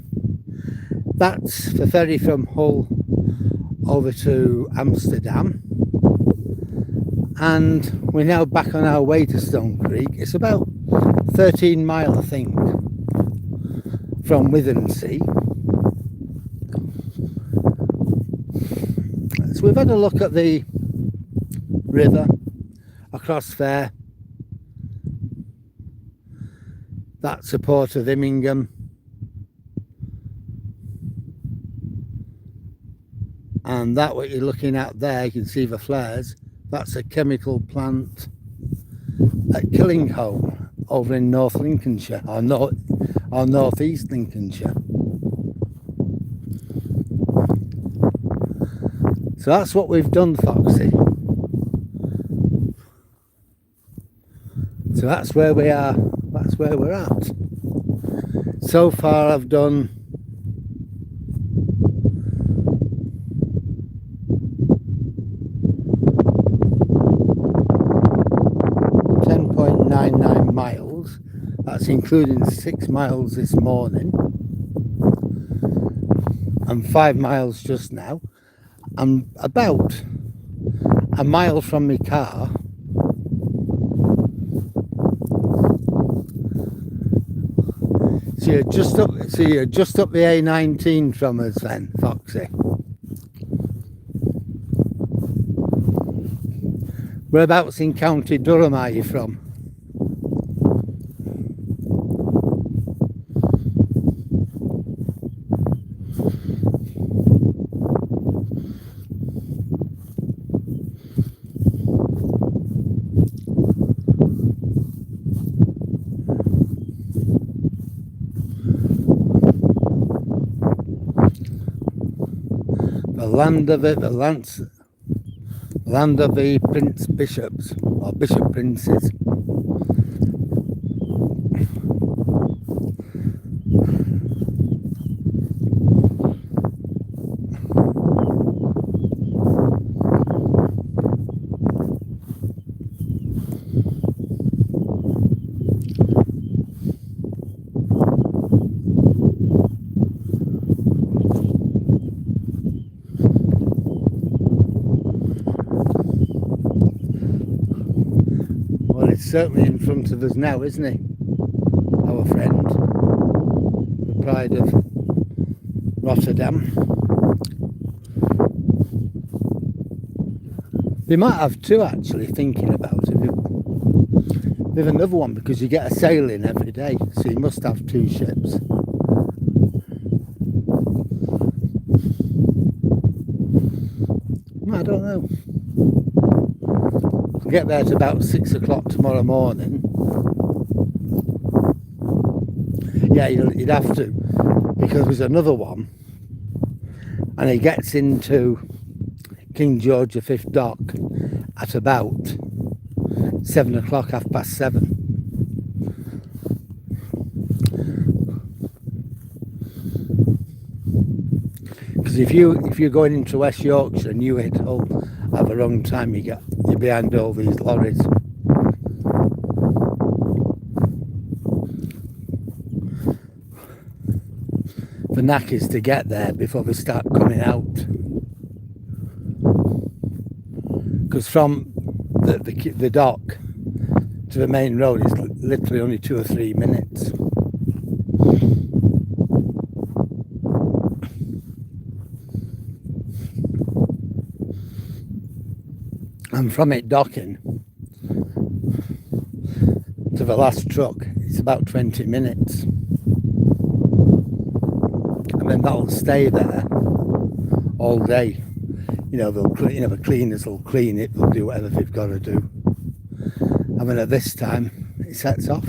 That's the ferry from Hull over to Amsterdam, and we're now back on our way to Stone Creek. It's about 13 miles, I think, from Withensea. So we've had a look at the river across there. That's the port of Immingham. And that what you're looking at there, you can see the flares. That's a chemical plant at Killingholme over in North Lincolnshire, or North East Lincolnshire. So that's what we've done, Foxy. So that's where we are. That's where we're at. So far I've done 10.99 miles. That's including 6 miles this morning and 5 miles just now. I'm about a mile from my car. So you're just up the A19 from us then, Foxy. Whereabouts in County Durham are you from? The land of it, the land of the Prince Bishops, or Bishop Princes. Well, it's certainly in front of us now, isn't he? Our friend, the pride of Rotterdam. They might have two, actually, thinking about it. There's another one because you get a sailing every day, so you must have 2 ships. I don't know. I'll get there at about 6 o'clock tomorrow morning. Yeah, you'd have to, because there's another one, and he gets into King George V dock at about 7 o'clock, 7:30. Because if you're going into West Yorkshire and you hit Hull at the wrong time, you're behind all these lorries. The knack is to get there before they start coming out. Because from the dock to the main road is literally only 2 or 3 minutes. And from it docking to the last truck, it's about 20 minutes. And then that'll stay there all day. You know, the cleaners will clean it, they'll do whatever they've got to do. And then at this time, it sets off.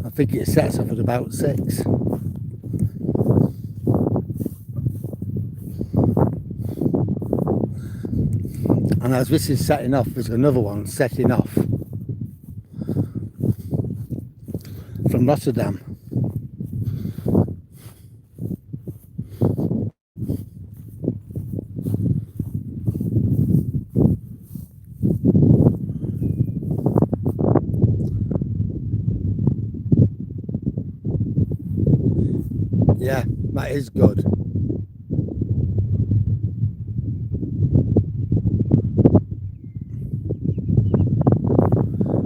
I think it sets off at about 6. And as this is setting off, there's another one setting off from Rotterdam. Yeah, that is good.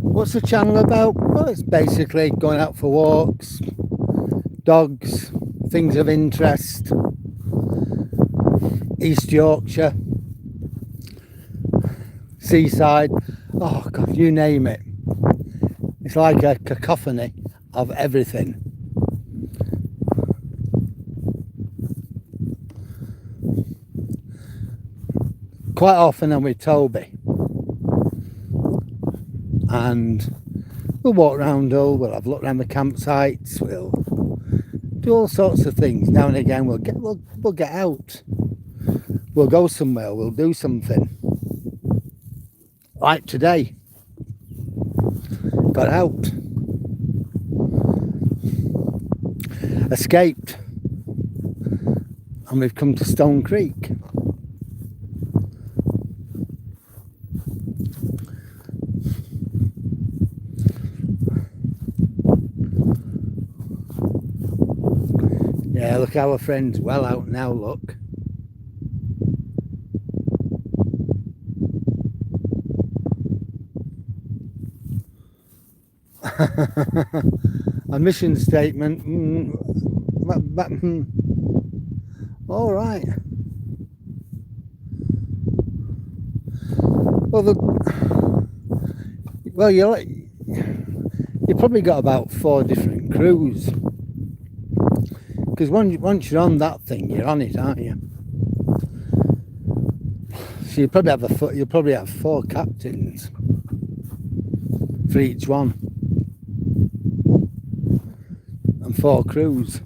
What's the channel about? Well, it's basically going out for walks, dogs, things of interest, East Yorkshire, seaside, oh God, you name it. It's like a cacophony of everything. quite often I'm with Toby, and we'll walk around Hull, we'll have a look around the campsites, we'll do all sorts of things. Now and again we'll get out, we'll go somewhere, we'll do something. Like today, got out, escaped, and we've come to Stone Creek. Yeah, look, our friend's well out now, look. A mission statement. All right. Well, you probably got about 4 different crews, because once you're on that thing, you're on it, aren't you? So you'll probably have 4 captains for each one, and 4 crews.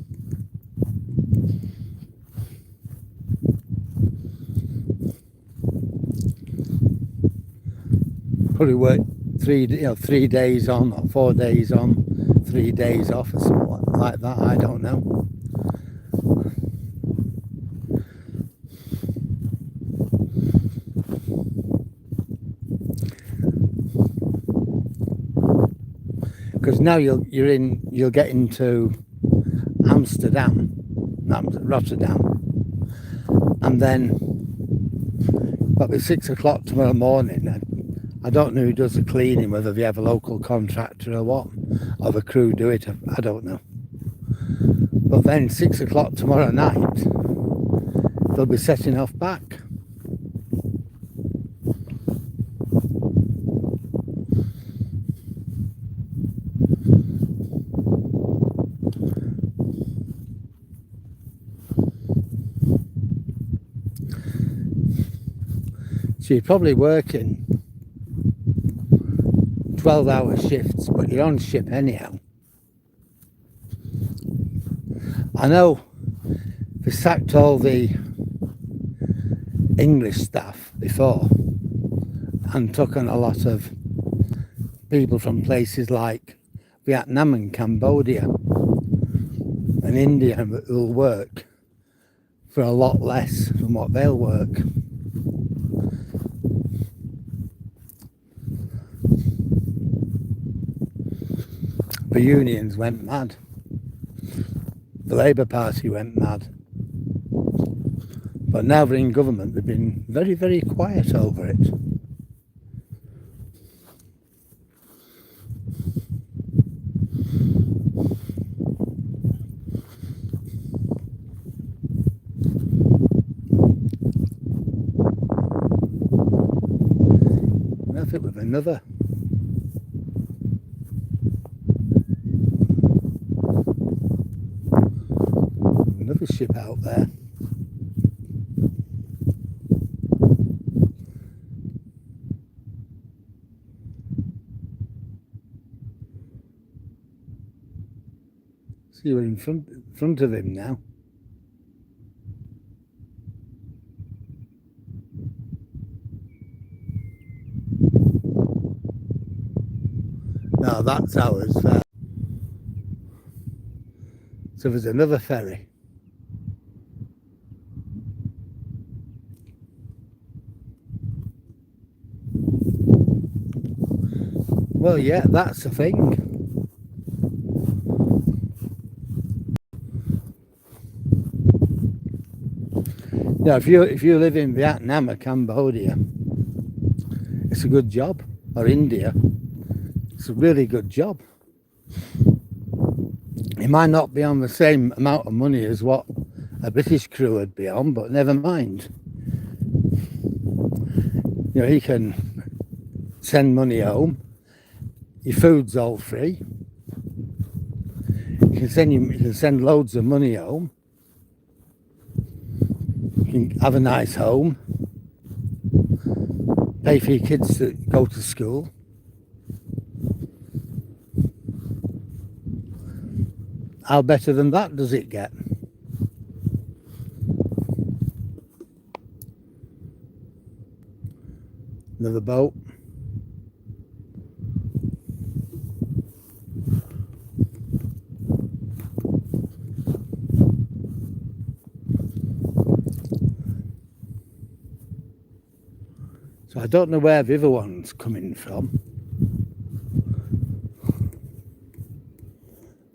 Probably work 3 days on, or 4 days on, 3 days off, or something like that. I don't know. Because now you'll get into Rotterdam, and then probably 6 o'clock tomorrow morning. I don't know who does the cleaning, whether they have a local contractor or what, or the crew do it. I don't know. But then 6 o'clock tomorrow night, they'll be setting off back. So you're probably working 12-hour shifts, but you're on ship anyhow. I know they sacked all the English staff before and took on a lot of people from places like Vietnam and Cambodia and India who'll work for a lot less than what they'll work. The unions went mad. The Labour Party went mad. But now they're in government, they've been very, very quiet over it. I think with another ship out there. See, we're in front of him now. No, that's ours. So there's another ferry. Well, yeah, that's the thing. Now, if you live in Vietnam or Cambodia, it's a good job. Or India, it's a really good job. It might not be on the same amount of money as what a British crew would be on, but never mind. You know, he can send money home. Your food's all free. You can send loads of money home. You can have a nice home. pay for your kids to go to school. How better than that does it get? Another boat. So I don't know where the other one's coming from.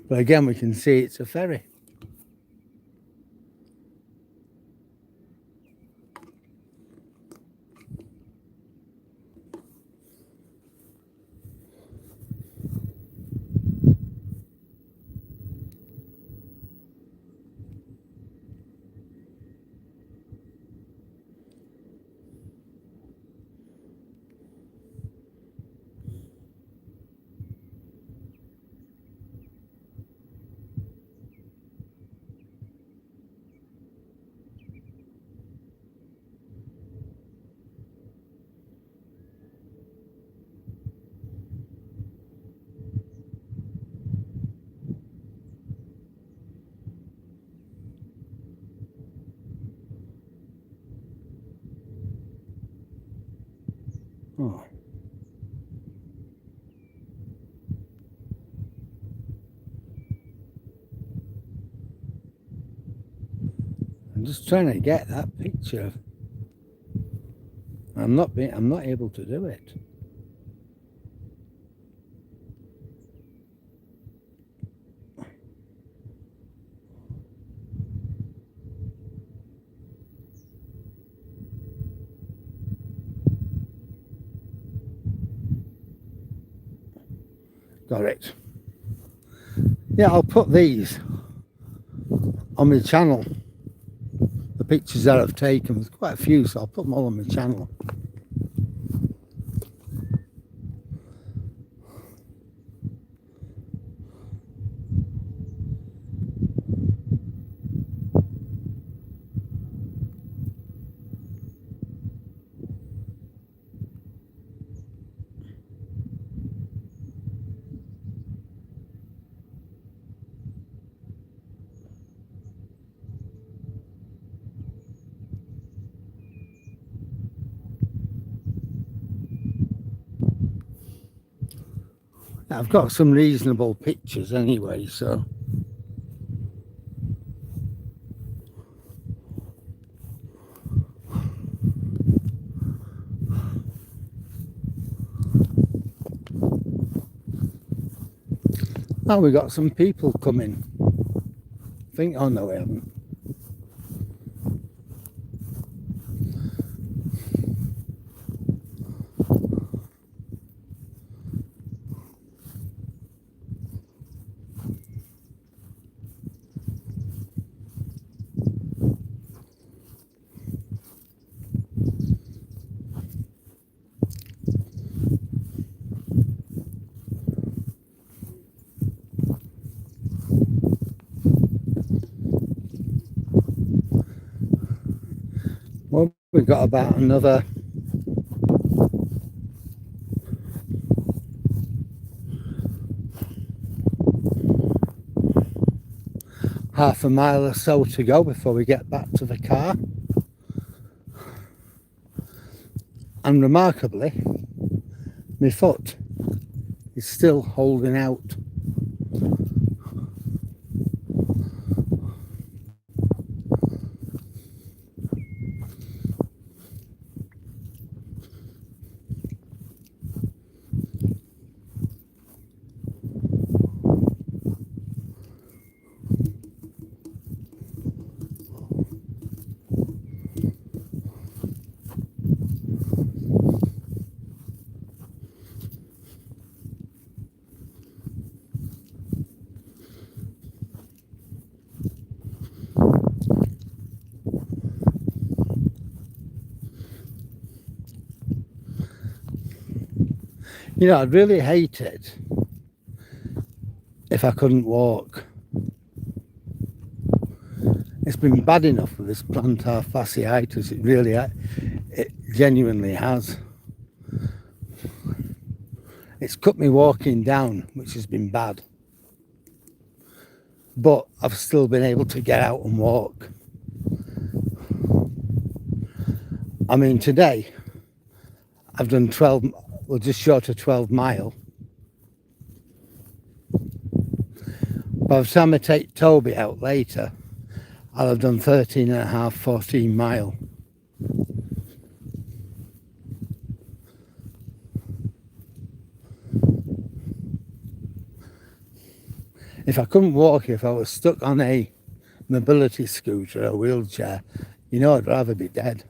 But again, we can see it's a ferry. Oh. I'm just trying to get that picture. I'm not able to do it. Got it. Yeah, I'll put these on my channel. The pictures that I've taken, there's quite a few, so I'll put them all on my channel. I've got some reasonable pictures anyway, so oh, we got some people coming. Oh no, we haven't. Well, we've got about another half a mile or so to go before we get back to the car. And remarkably, my foot is still holding out. You know, I'd really hate it if I couldn't walk. It's been bad enough with this plantar fasciitis. It genuinely has. It's cut me walking down, which has been bad. But I've still been able to get out and walk. I mean, today I've done 12, well, just short of 12 mile. By the time I take Toby out later, I'll have done 13 and a half, 14 mile. If I couldn't walk, if I was stuck on a mobility scooter or a wheelchair, you know, I'd rather be dead.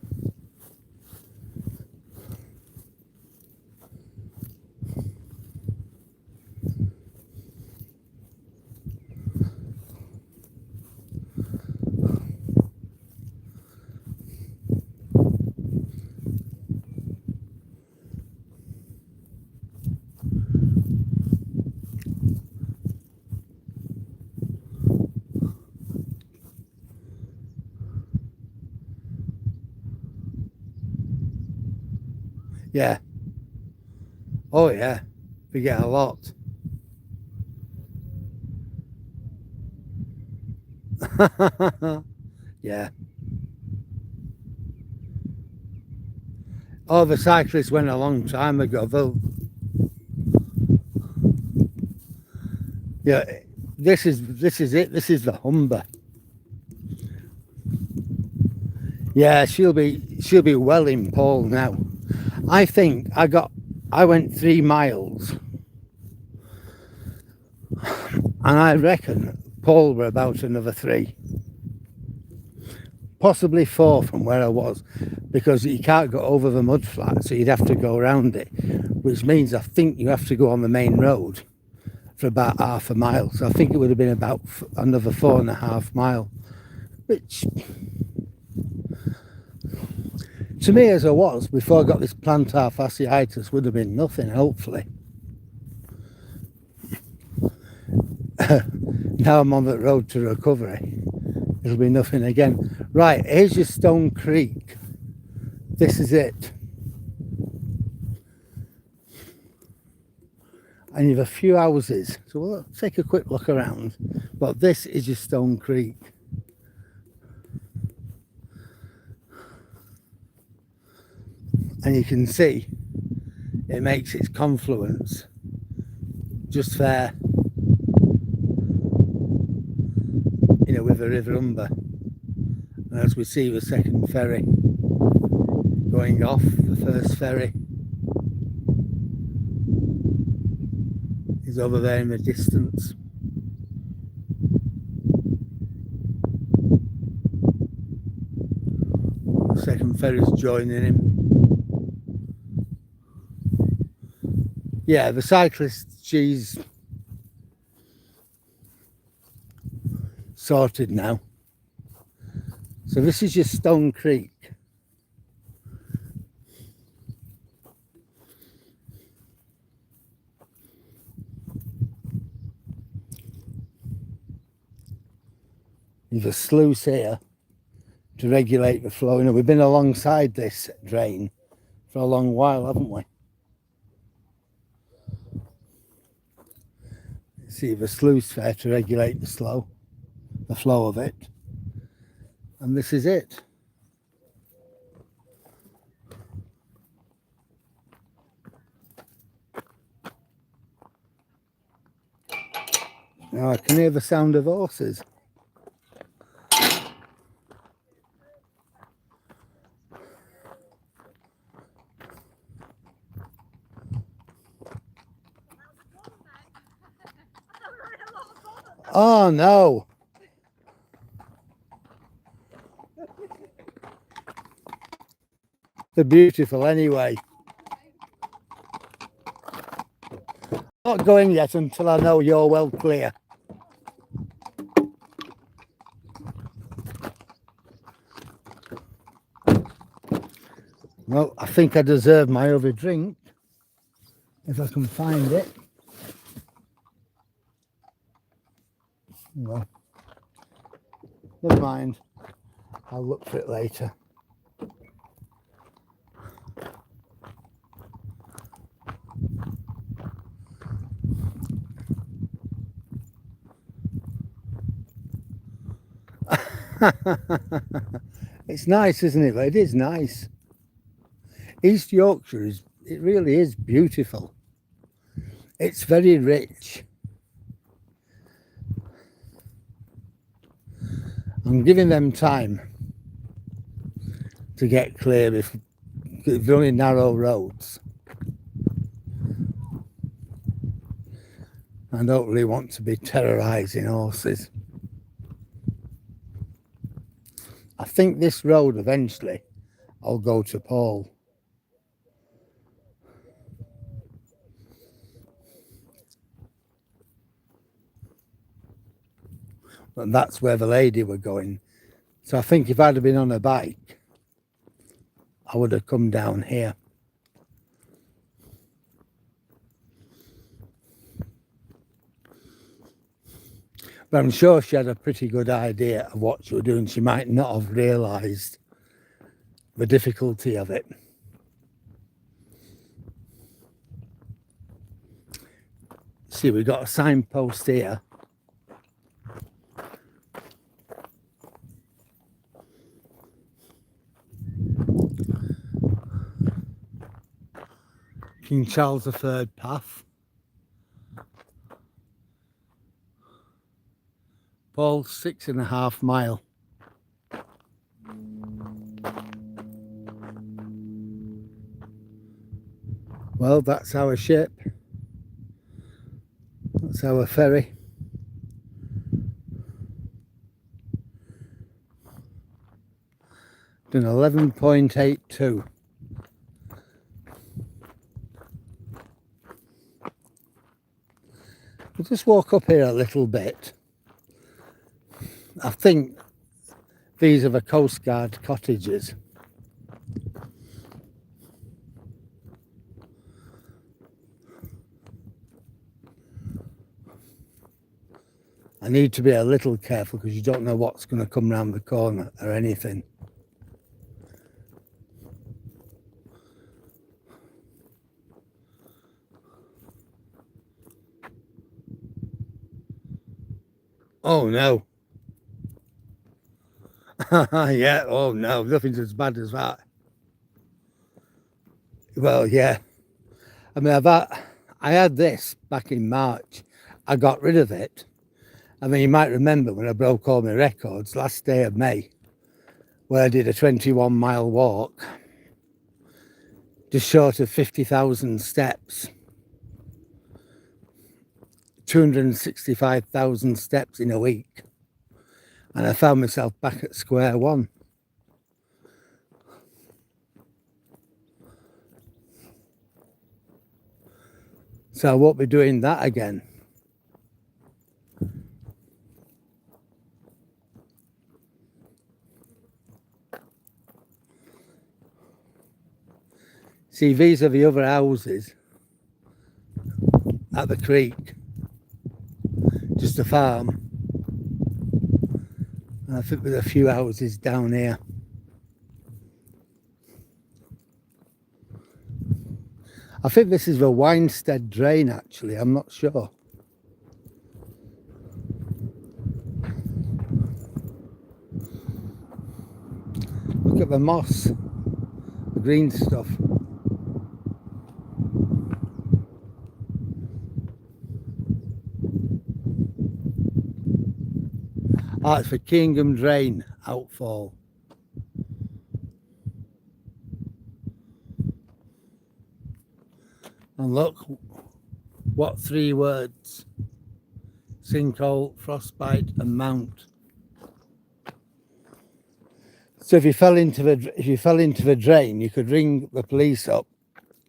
Yeah. Oh yeah, we get a lot. Yeah. Oh, the cyclists went a long time ago. Yeah, this is it. This is the Humber. Yeah, she'll be well in Paul now. I think I went 3 miles, and I reckon Paul were about another 3, possibly 4 from where I was, because you can't go over the mud flat, so you'd have to go around it, which means I think you have to go on the main road for about half a mile. So I think it would have been about another 4.5 mile, which to me, as I was before I got this plantar fasciitis, would have been nothing, hopefully. Now I'm on the road to recovery. It'll be nothing again. Right, here's your Stone Creek. This is it. And you have a few houses. So we'll take a quick look around. But this is your Stone Creek. And you can see it makes its confluence just there, you know, with the River Humber. And as we see the second ferry going off, the first ferry is over there in the distance. The second ferry's joining him. Yeah, the cyclist, she's sorted now. So this is your Stone Creek. There's a sluice here to regulate the flow. You know, we've been alongside this drain for a long while, haven't we? See the sluice there to regulate the flow of it. And this is it. Now I can hear the sound of horses. Oh no. They're beautiful anyway. Not going yet until I know you're well clear. Well, I think I deserve my other drink if I can find it. Well, never mind. I'll look for it later. It's nice, isn't it? It is nice. East Yorkshire it really is beautiful. It's very rich. I'm giving them time to get clear if they're only narrow roads. I don't really want to be terrorising horses. I think this road eventually I'll go to Paul. But that's where the lady were going. So I think if I'd have been on a bike, I would have come down here. But I'm sure she had a pretty good idea of what she was doing. She might not have realised the difficulty of it. See, we've got a signpost here. King Charles III path. Paul, 6.5 mile. Well, that's our ship. That's our ferry. Done 11.82. We'll just walk up here a little bit. I think these are the Coast Guard cottages. I need to be a little careful because you don't know what's going to come round the corner or anything. Oh no. Yeah, oh no, nothing's as bad as that. Well, yeah. I mean, I had this back in March. I got rid of it. I mean, you might remember when I broke all my records last day of May, where I did a 21-mile walk, just short of 50,000 steps. 265,000 steps in a week. And I found myself back at square one. So I won't be doing that again. See, these are the other houses at the creek. Just a farm. And I think there's a few houses down here. I think this is the Winestead drain actually, I'm not sure. Look at the moss, the green stuff. Ah, it's for Kingham Drain outfall. And look, what 3 words? Sinkhole, frostbite and mount. So if you fell into the drain, you could ring the police up,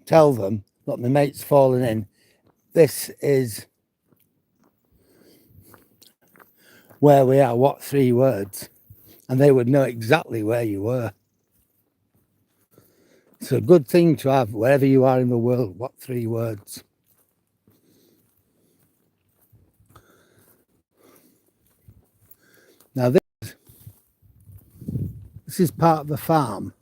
tell them, look, my mate's fallen in. This is where we are, what 3 words? And they would know exactly where you were. It's a good thing to have wherever you are in the world, what 3 words? Now this is part of the farm.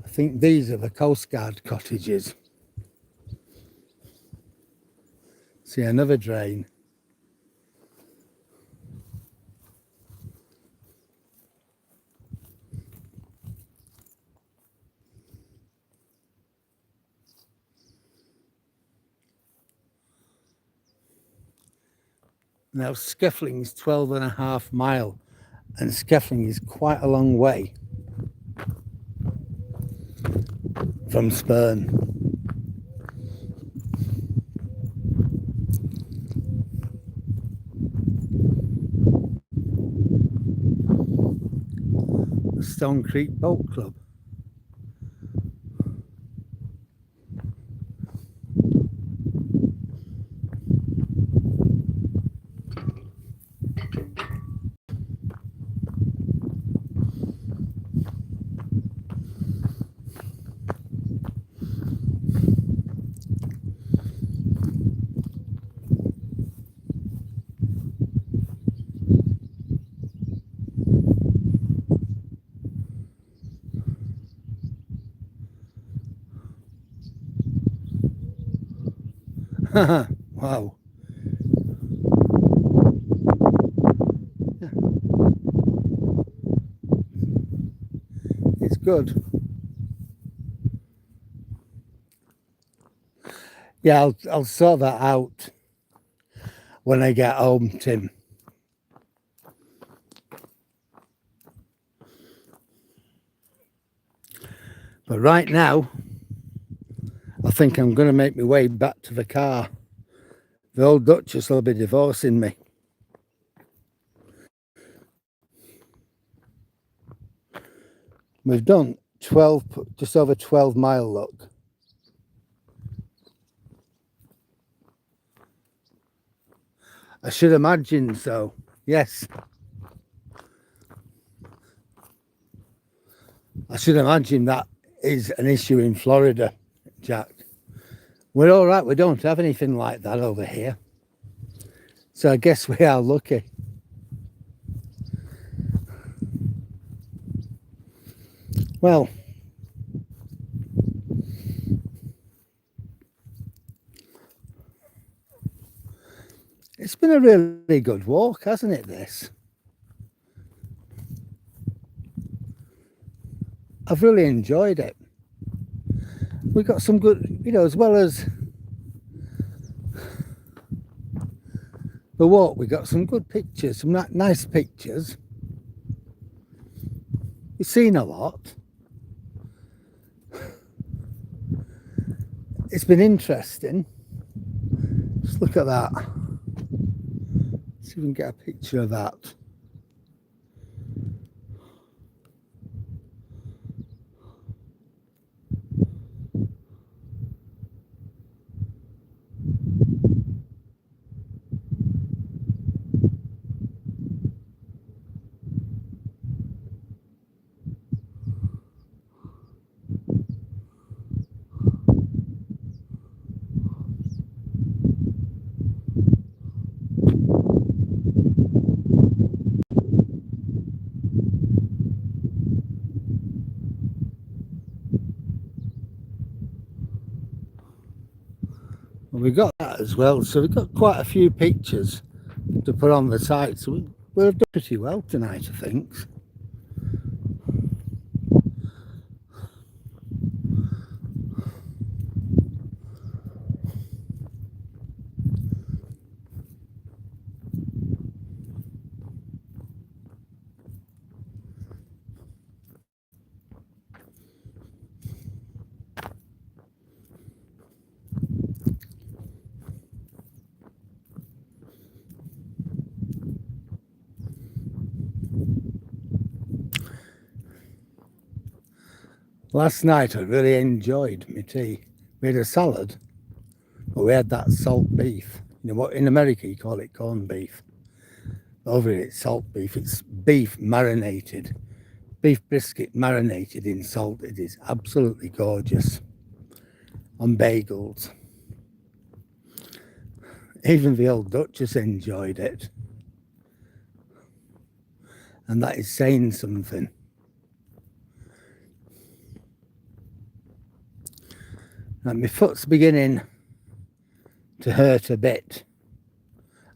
I think these are the Coast Guard cottages. See another drain. Now Skeffling's 12.5 miles, and Skeffling is quite a long way from Spurn. The Stone Creek Boat Club. Wow. Yeah. It's good. Yeah, I'll sort that out when I get home, Tim. But right now, I think I'm going to make my way back to the car. The old Duchess will be divorcing me. We've done 12, just over 12 mile, look. I should imagine so, yes. I should imagine that is an issue in Florida, Jack. We're all right, we don't have anything like that over here. So I guess we are lucky. Well, it's been a really good walk, hasn't it, this? I've really enjoyed it. We got some good, you know, as well as the walk, we got some good pictures, some nice pictures. We've seen a lot. It's been interesting. Just look at that. See if we can get a picture of that. Well, we got that as well, so we've got quite a few pictures to put on the site, so we'll do pretty well tonight, I think. Last night I really enjoyed my tea. We had a salad, but we had that salt beef. You know what, in America you call it corned beef. Over here it's salt beef. It's beef marinated. Beef brisket marinated in salt. It is absolutely gorgeous. On bagels. Even the old Duchess enjoyed it. And that is saying something. And my foot's beginning to hurt a bit.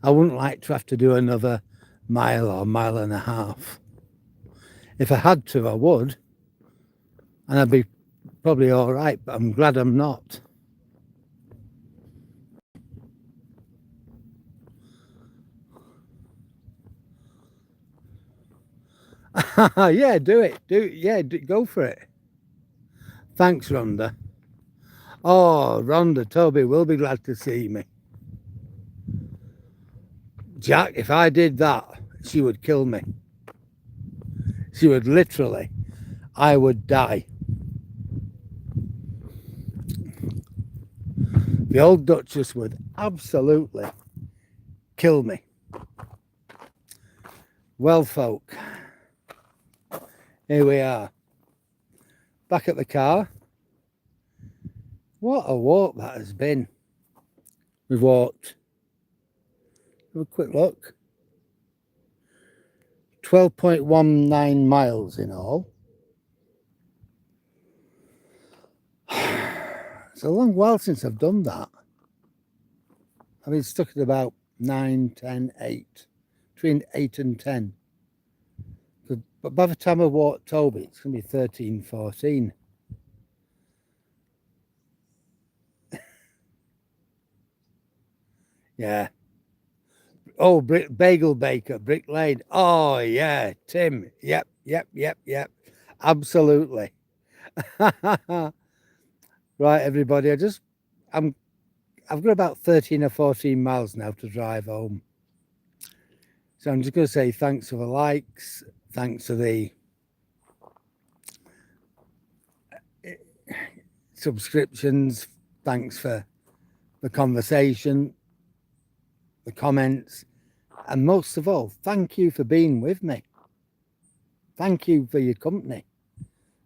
I wouldn't like to have to do another mile or mile and a half. If I had to, I would, and I'd be probably all right, but I'm glad I'm not. Yeah, do it. Go for it. Thanks, Rhonda. Oh, Rhonda, Toby will be glad to see me. Jack, if I did that, she would kill me. She would literally, I would die. The old Duchess would absolutely kill me. Well, folk, here we are, back at the car. What a walk that has been. We've walked, have a quick look, 12.19 miles in all. It's a long while since I've done that. I've been stuck at about 9, 10, 8, between 8 and 10. But by the time I walk Toby, it's going to be 13, 14. Yeah. Oh, Bagel Baker, Brick Lane. Oh, yeah, Tim. Yep. Absolutely. Right, everybody. I've got about 13 or 14 miles now to drive home. So I'm just going to say thanks for the likes. Thanks for the subscriptions. Thanks for the conversation, the comments, and most of all, thank you for being with me. Thank you for your company.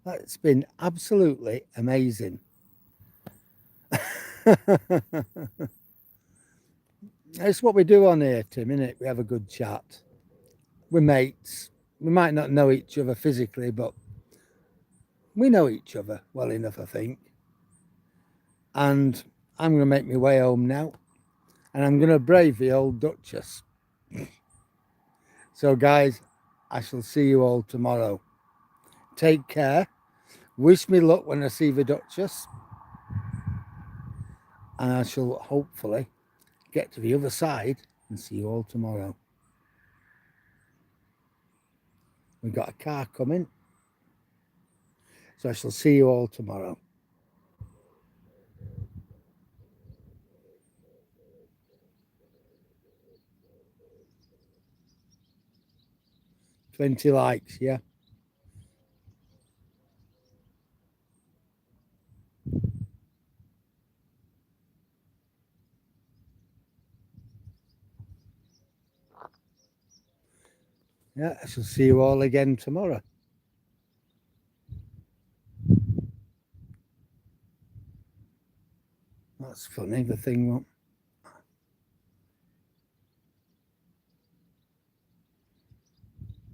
That's been absolutely amazing. It's what we do on here, Tim, innit? We have a good chat. We're mates. We might not know each other physically, but we know each other well enough, I think. And I'm going to make my way home now. And I'm going to brave the old Duchess. So, guys, I shall see you all tomorrow. Take care. Wish me luck when I see the Duchess. And I shall hopefully get to the other side and see you all tomorrow. We've got a car coming. So I shall see you all tomorrow. Twenty likes, yeah. Yeah, I shall see you all again tomorrow. That's funny, the thing won't.